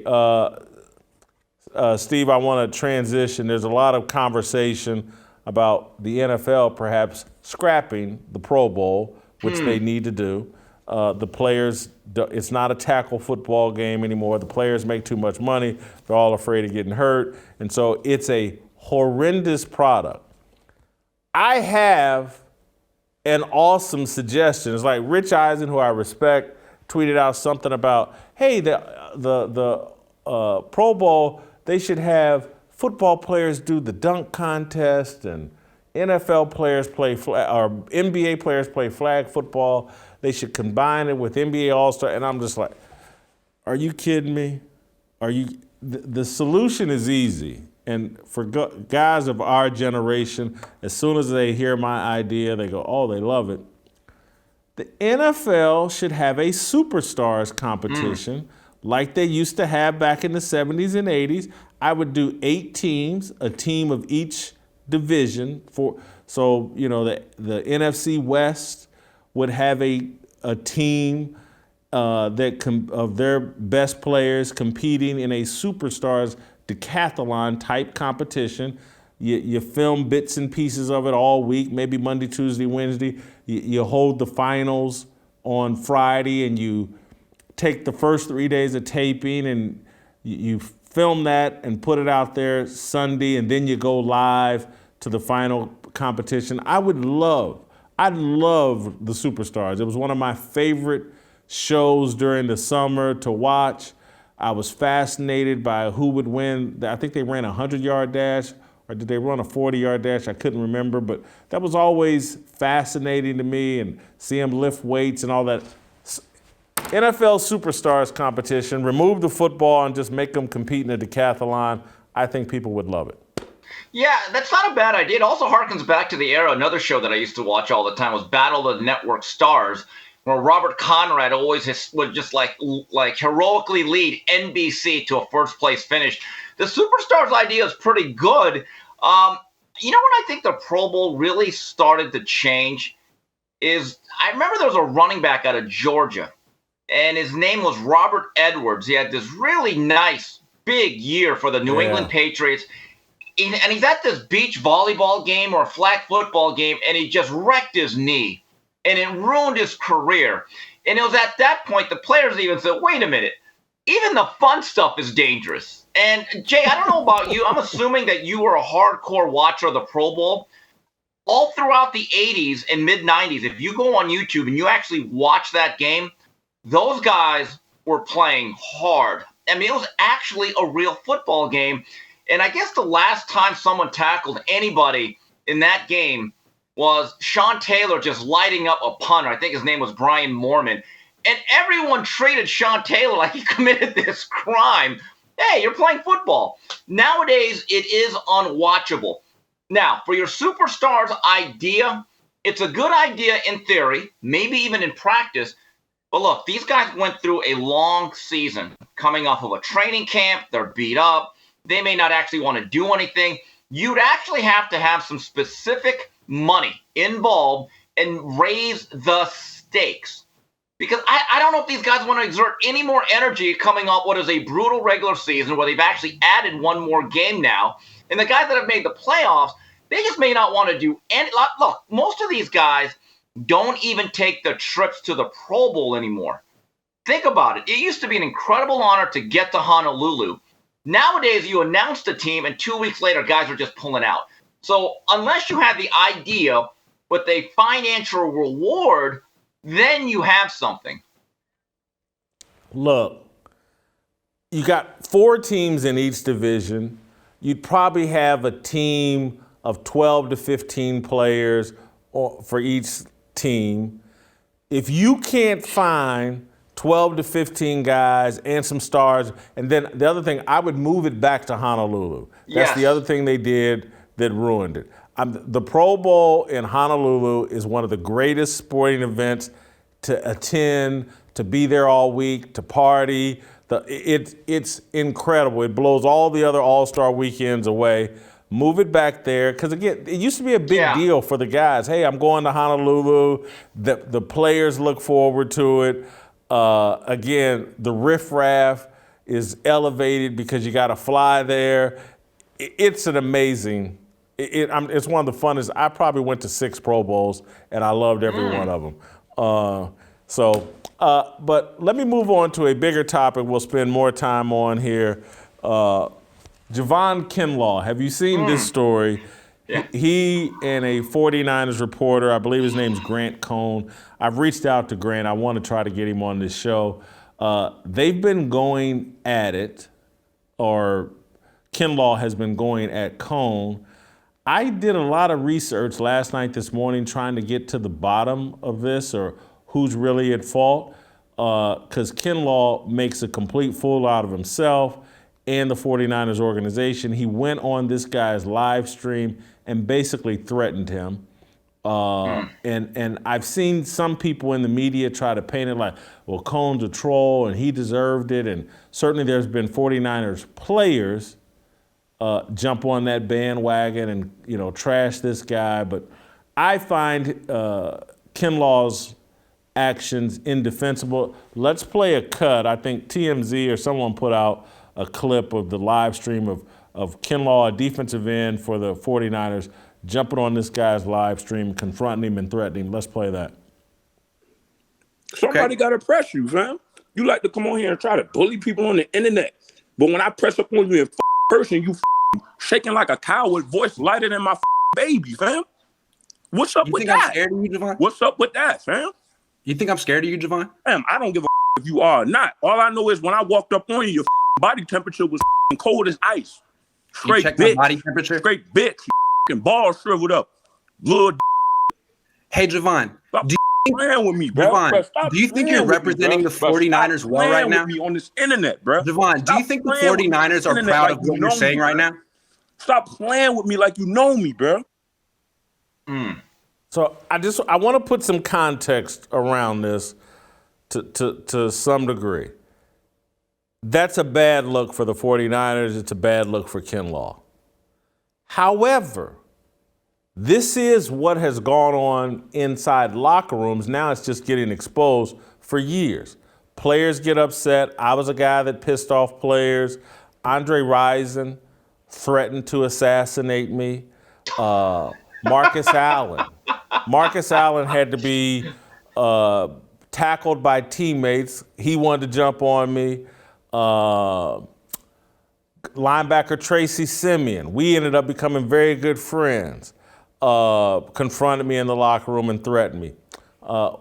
S1: Steve, I want to transition. There's a lot of conversation about the NFL perhaps scrapping the Pro Bowl, which they need to do. The players, it's not a tackle football game anymore. The players make too much money. They're all afraid of getting hurt. And so it's a horrendous product. I have an awesome suggestion. It's like Rich Eisen, who I respect, tweeted out something about, hey, the Pro Bowl, they should have football players do the dunk contest and NFL players play or NBA players play flag football. They should combine it with NBA All-Star. And I'm just like, are you kidding me? The solution is easy. And for guys of our generation, as soon as they hear my idea, they go, they love it. The NFL should have a superstars competition like they used to have back in the 70s and 80s. I would do 8 teams, a team of each division. So the NFC West would have a team of their best players competing in a Superstars decathlon type competition. You film bits and pieces of it all week, maybe Monday, Tuesday, Wednesday. You hold the finals on Friday, and you take the first 3 days of taping and you film that and put it out there Sunday, and then you go live to the final competition. I'd love the Superstars. It was one of my favorite shows during the summer to watch. I was fascinated by who would win. I think they ran a 100-yard dash, or did they run a 40-yard dash? I couldn't remember, but that was always fascinating to me, and see them lift weights and all that. NFL Superstars competition, remove the football and just make them compete in a decathlon. I think people would love it.
S5: Yeah, that's not a bad idea. It also harkens back to the era. Another show that I used to watch all the time was Battle of the Network Stars, where Robert Conrad always would just like heroically lead NBC to a first place finish. The Superstars idea is pretty good. When I think the Pro Bowl really started to change is I remember there was a running back out of Georgia, and his name was Robert Edwards. He had this really nice big year for the New England Patriots. And he's at this beach volleyball game or flag football game, and he just wrecked his knee, and it ruined his career. And it was at that point the players even said, wait a minute, even the fun stuff is dangerous. And Jay, I don't know about you. I'm assuming that you were a hardcore watcher of the Pro Bowl. All throughout the 80s and mid-90s, if you go on YouTube and you actually watch that game, those guys were playing hard. I mean, it was actually a real football game. And I guess the last time someone tackled anybody in that game was Sean Taylor just lighting up a punter. I think his name was Brian Moorman. And everyone treated Sean Taylor like he committed this crime. Hey, you're playing football. Nowadays, it is unwatchable. Now, for your Superstars idea, it's a good idea in theory, maybe even in practice. But look, these guys went through a long season coming off of a training camp. They're beat up. They may not actually want to do anything. You'd actually have to have some specific money involved and raise the stakes. Because I don't know if these guys want to exert any more energy coming off what is a brutal regular season where they've actually added one more game now. And the guys that have made the playoffs, they just may not want to do any. Look, most of these guys don't even take the trips to the Pro Bowl anymore. Think about it. It used to be an incredible honor to get to Honolulu. Nowadays, you announce the team, and 2 weeks later, guys are just pulling out. So unless you have the idea with a financial reward, then you have something.
S1: Look, you got 4 teams in each division. You'd probably have a team of 12 to 15 players for each team. If you can't find 12 to 15 guys and some stars. And then the other thing, I would move it back to Honolulu. That's the other thing they did that ruined it. The Pro Bowl in Honolulu is one of the greatest sporting events to attend, to be there all week, to party. It's incredible. It blows all the other All-Star weekends away. Move it back there, because again, it used to be a big deal for the guys. Hey, I'm going to Honolulu. The players look forward to it. Again, the riffraff is elevated because you got to fly there. It's an amazing. It's one of the funnest. I probably went to 6 Pro Bowls, and I loved every one of them. But let me move on to a bigger topic we'll spend more time on here. Javon Kinlaw, have you seen this story?
S5: Yeah.
S1: He and a 49ers reporter, I believe his name's Grant Cohn. I've reached out to Grant. I want to try to get him on this show. They've been going at it, or Kinlaw has been going at Cohn. I did a lot of research last night, this morning, trying to get to the bottom of this, or who's really at fault, because Kinlaw makes a complete fool out of himself and the 49ers organization. He went on this guy's live stream and basically threatened him. And I've seen some people in the media try to paint it like, well, Cone's a troll and he deserved it. And certainly there's been 49ers players jump on that bandwagon and, trash this guy. But I find Kinlaw's actions indefensible. Let's play a cut. I think TMZ or someone put out a clip of the live stream of Kinlaw, a defensive end for the 49ers, jumping on this guy's live stream, confronting him and threatening him. Let's play that.
S6: Somebody got to press you, fam. You like to come on here and try to bully people on the internet. But when I press up on you in person, you shaking like a cow with voice lighter than my baby, fam. What's up with that?
S7: I'm scared of you, Javon?
S6: What's up with that, fam?
S7: You think I'm scared of you, Javon?
S6: Fam, I don't give a if you are or not. All I know is when I walked up on you, your body temperature was cold as ice. Straight
S7: you check
S6: bitch.
S7: my body temperature?
S6: Straight bitch. Balls shriveled up. Little
S7: Hey, Javon.
S6: Stop playing with me, bro.
S7: Javon,
S6: Stop
S7: do you think you're representing the 49ers well right now?
S6: With me on this internet, bro.
S7: Javon, do you think the 49ers are proud of what you're saying right now?
S6: Stop playing with me like you know me, bro.
S1: So I want to put some context around this to some degree. That's a bad look for the 49ers. It's a bad look for Kinlaw. However, this is what has gone on inside locker rooms. Now it's just getting exposed for years. Players get upset. I was a guy that pissed off players. Andre Rison threatened to assassinate me. Marcus Allen. Marcus Allen had to be tackled by teammates. He wanted to jump on me. Linebacker Tracy Simeon. We ended up becoming very good friends. Confronted me in the locker room and threatened me.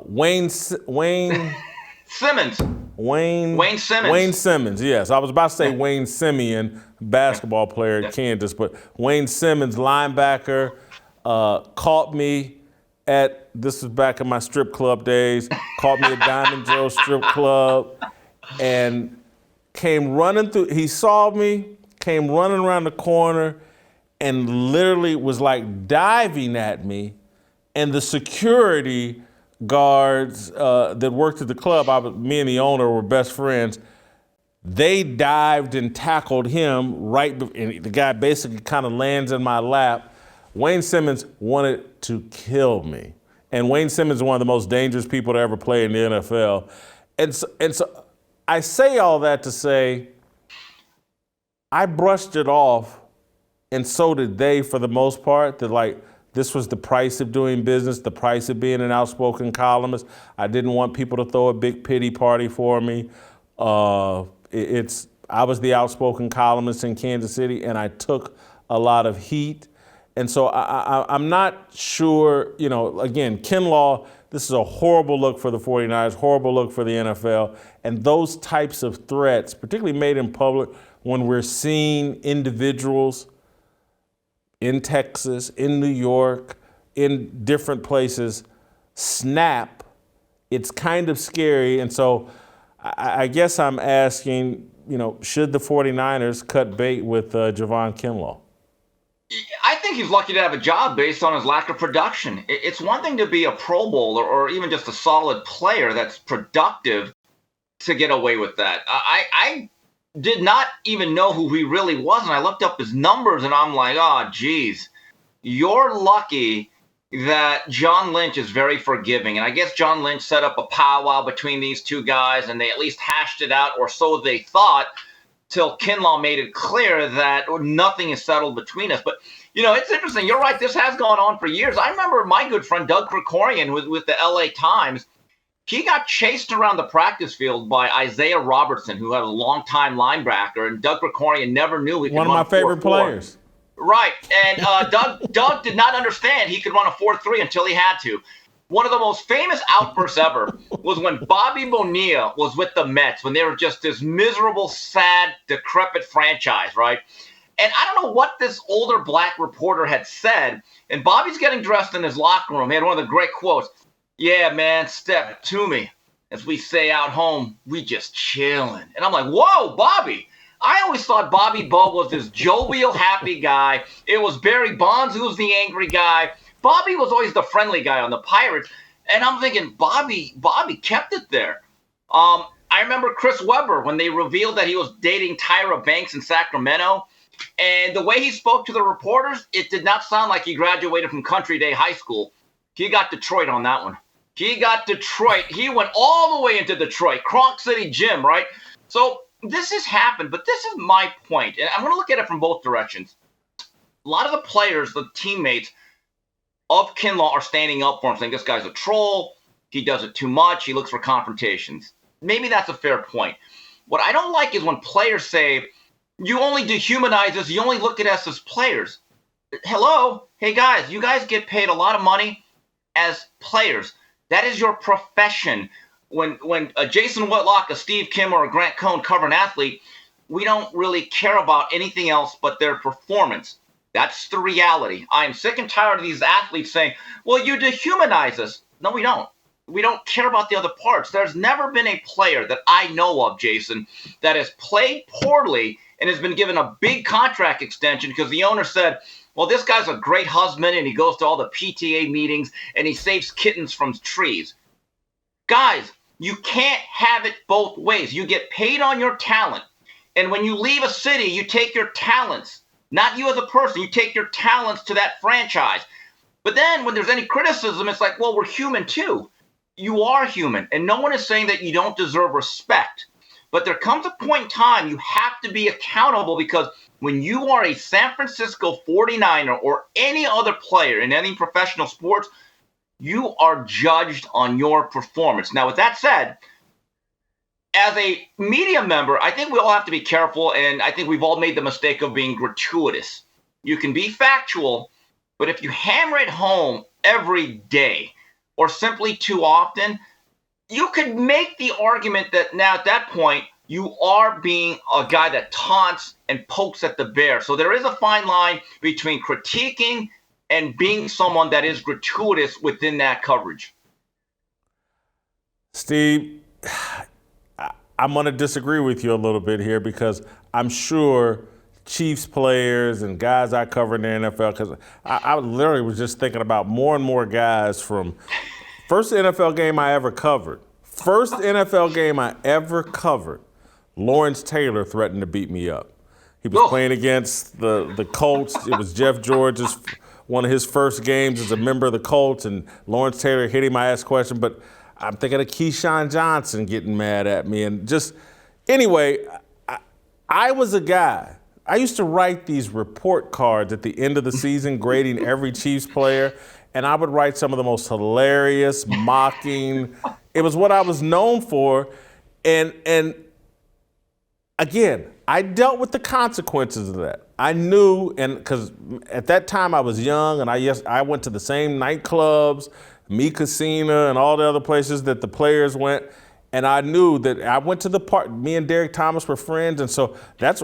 S1: Wayne
S5: Simmons.
S1: Wayne Simmons, yes. I was about to say Wayne Simeon, basketball player at Kansas, but Wayne Simmons, linebacker, caught me this was back in my strip club days, caught me at Diamond Joe Strip Club and came running through. He saw me, came running around the corner and literally was like diving at me. And the security guards that worked at the club, me and the owner were best friends, they dived and tackled him and the guy basically kind of lands in my lap. Wayne Simmons wanted to kill me. And Wayne Simmons is one of the most dangerous people to ever play in the NFL. And so I say all that to say, I brushed it off, and so did they for the most part, that this was the price of doing business, the price of being an outspoken columnist. I didn't want people to throw a big pity party for me. I was the outspoken columnist in Kansas City, and I took a lot of heat. And so I'm not sure, again, Kinlaw, this is a horrible look for the 49ers, horrible look for the NFL. And those types of threats, particularly made in public, when we're seeing individuals in Texas, in New York, in different places snap, it's kind of scary. And so I guess I'm asking, should the 49ers cut bait with Javon Kinlaw?
S5: I think he's lucky to have a job based on his lack of production. It's one thing to be a Pro Bowler or even just a solid player that's productive to get away with that. I did not even know who he really was, and I looked up his numbers, and I'm like, oh, geez, you're lucky that John Lynch is very forgiving. And I guess John Lynch set up a powwow between these two guys, and they at least hashed it out, or so they thought, till Kinlaw made it clear that nothing is settled between us. But, it's interesting. You're right. This has gone on for years. I remember my good friend Doug Krikorian with the LA Times. He got chased around the practice field by Isaiah Robertson, who had a longtime linebacker, and Doug Krikorian never knew he could run
S1: one of my favorite
S5: 4-4.
S1: players.
S5: Right. And Doug did not understand he could run a 4-3 until he had to. One of the most famous outbursts ever was when Bobby Bonilla was with the Mets, when they were just this miserable, sad, decrepit franchise, right? And I don't know what this older black reporter had said, and Bobby's getting dressed in his locker room. He had one of the great quotes. Yeah, man, step to me. As we say out home, we just chilling. And I'm like, whoa, Bobby. I always thought Bobby Bo was this jovial, happy guy. It was Barry Bonds who was the angry guy. Bobby was always the friendly guy on the Pirates, and I'm thinking Bobby kept it there. I remember Chris Webber when they revealed that he was dating Tyra Banks in Sacramento, and the way he spoke to the reporters, it did not sound like he graduated from Country Day High School. He got Detroit on that one. He got Detroit. He went all the way into Detroit, Kronk City Gym, right? So this has happened, but this is my point, and I'm going to look at it from both directions. A lot of the players, the teammates of Kinlaw are standing up for him, saying this guy's a troll, he does it too much, he looks for confrontations. Maybe that's a fair point. What I don't like is when players say, you only dehumanize us, you only look at us as players. Hello? Hey guys, you guys get paid a lot of money as players. That is your profession. When a Jason Whitlock, a Steve Kim, or a Grant Cohn cover an athlete, we don't really care about anything else but their performance. That's the reality. I'm sick and tired of these athletes saying, well, you dehumanize us. No, we don't. We don't care about the other parts. There's never been a player that I know of, Jason, that has played poorly and has been given a big contract extension because the owner said, well, this guy's a great husband and he goes to all the PTA meetings and he saves kittens from trees. Guys, you can't have it both ways. You get paid on your talent. And when you leave a city, you take your talents, not you as a person, you take your talents to that franchise. But then when there's any criticism, it's like, well, we're human too. You are human. And no one is saying that you don't deserve respect. But there comes a point in time you have to be accountable, because when you are a San Francisco 49er or any other player in any professional sports, you are judged on your performance. Now, with that said, as a media member, I think we all have to be careful, and I think we've all made the mistake of being gratuitous. You can be factual, but if you hammer it home every day or simply too often, you could make the argument that now at that point, you are being a guy that taunts and pokes at the bear. So there is a fine line between critiquing and being someone that is gratuitous within that coverage.
S1: Steve, I'm going to disagree with you a little bit here, because I'm sure Chiefs players and guys I cover in the NFL, because I literally was just thinking about more and more guys from first NFL game I ever covered. Lawrence Taylor threatened to beat me up. He was playing against the Colts. It was Jeff George's one of his first games as a member of the Colts, and Lawrence Taylor hit him. I asked a question, but I'm thinking of Keyshawn Johnson getting mad at me. And just, anyway, I was a guy. I used to write these report cards at the end of the season grading every Chiefs player, and I would write some of the most hilarious, mocking. It was what I was known for. And again, I dealt with the consequences of that. I knew, and because at that time I was young, and I went to the same nightclubs, Mi Casino, and all the other places that the players went, and I knew that I went to the park. Me and Derek Thomas were friends, and so that's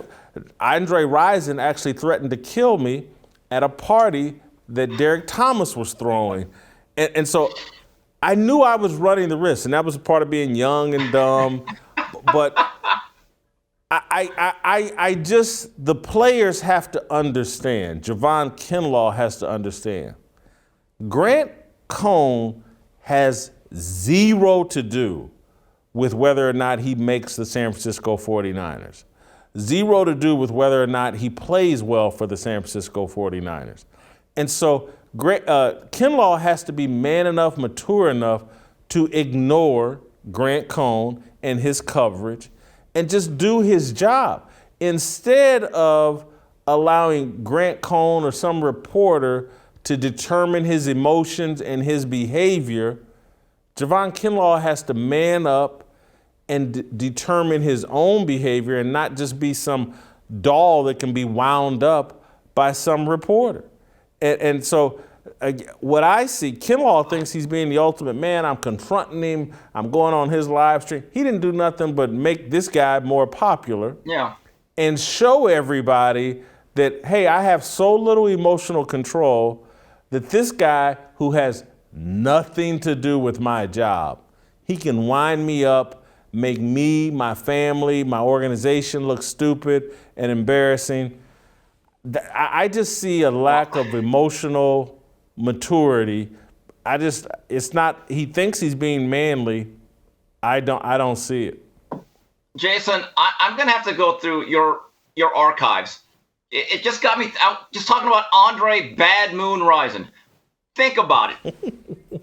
S1: Andre Rison actually threatened to kill me at a party that Derek Thomas was throwing, and so I knew I was running the risk, and that was a part of being young and dumb, but. I just, the players have to understand, Javon Kinlaw has to understand, Grant Cohn has zero to do with whether or not he makes the San Francisco 49ers. Zero to do with whether or not he plays well for the San Francisco 49ers. And so Kinlaw has to be man enough, mature enough to ignore Grant Cohn and his coverage and just do his job, instead of allowing Grant Cohn or some reporter to determine his emotions and his behavior. Javon Kinlaw has to man up and determine his own behavior and not just be some doll that can be wound up by some reporter. And so what I see, Kinlaw thinks he's being the ultimate man. I'm confronting him. I'm going on his live stream. He didn't do nothing but make this guy more popular.
S5: Yeah.
S1: And show everybody that, hey, I have so little emotional control that this guy who has nothing to do with my job, he can wind me up, make me, my family, my organization look stupid and embarrassing. I just see a lack of emotional maturity. It's not, he thinks he's being manly. I don't see it.
S5: Jason, I'm going to have to go through your archives. It just got me out just talking about Andre Bad Moon Rising. Think about it.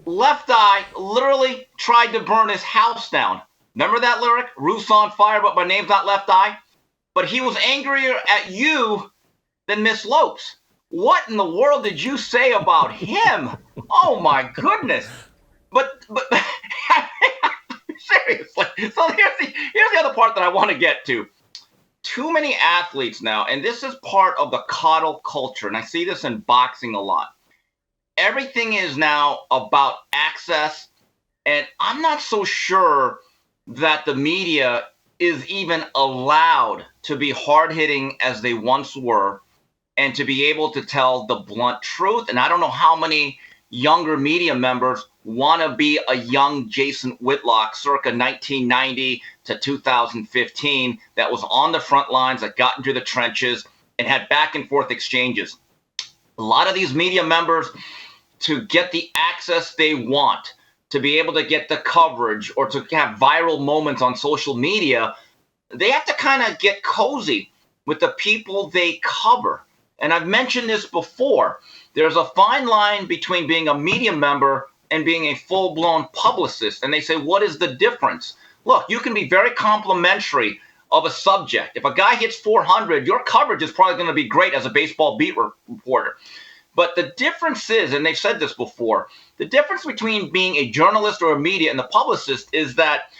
S5: Left Eye literally tried to burn his house down. Remember that lyric? Roof's on fire, but my name's not Left Eye. But he was angrier at you than Miss Lopes. What in the world did you say about him? Oh my goodness. But seriously. So here's the other part that I want to get to. Too many athletes now, and this is part of the coddle culture, and I see this in boxing a lot. Everything is now about access, and I'm not so sure that the media is even allowed to be hard-hitting as they once were and to be able to tell the blunt truth. And I don't know how many younger media members want to be a young Jason Whitlock circa 1990 to 2015 that was on the front lines, that got into the trenches and had back and forth exchanges. A lot of these media members, to get the access they want, to be able to get the coverage or to have viral moments on social media, they have to kind of get cozy with the people they cover. And I've mentioned this before. There's a fine line between being a media member and being a full-blown publicist. And they say, what is the difference? Look, you can be very complimentary of a subject. If a guy hits 400, your coverage is probably going to be great as a baseball beat reporter. But the difference is, and they've said this before, the difference between being a journalist or a media and the publicist is that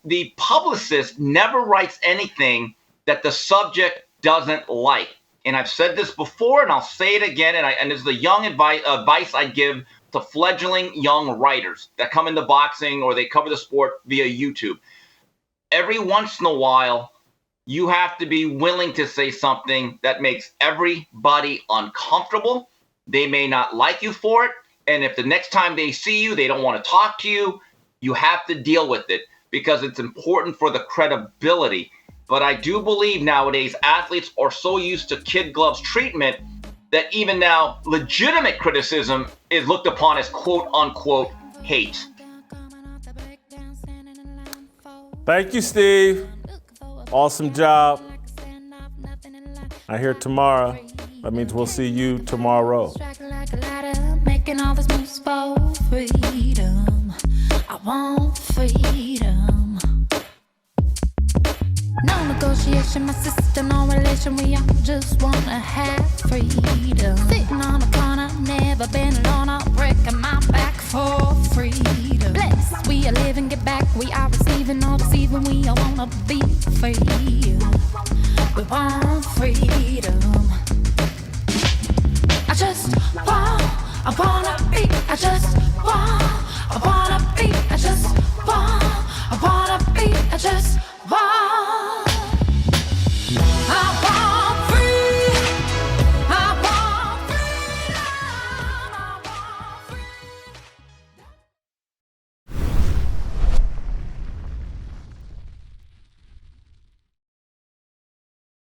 S5: the publicist never writes anything that the subject doesn't like. And I've said this before, and I'll say it again, and this is the young advice I give to fledgling young writers that come into boxing or they cover the sport via YouTube. Every once in a while, you have to be willing to say something that makes everybody uncomfortable. They may not like you for it. And if the next time they see you, they don't want to talk to you, you have to deal with it because it's important for the credibility. But I do believe nowadays athletes are so used to kid gloves treatment that even now legitimate criticism is looked upon as quote unquote hate.
S1: Thank you, Steve. Awesome job. I hear tomorrow. That means we'll see you tomorrow.
S8: Making all this moves for freedom. I want freedom. No negotiation, my sister, no relation. We all just wanna have freedom. Sitting on a corner, never been alone. I'm breaking my back for freedom. Blessed, we are living, get back. We are receiving, all deceiving. We all wanna be free. We want freedom. I wanna be, I just want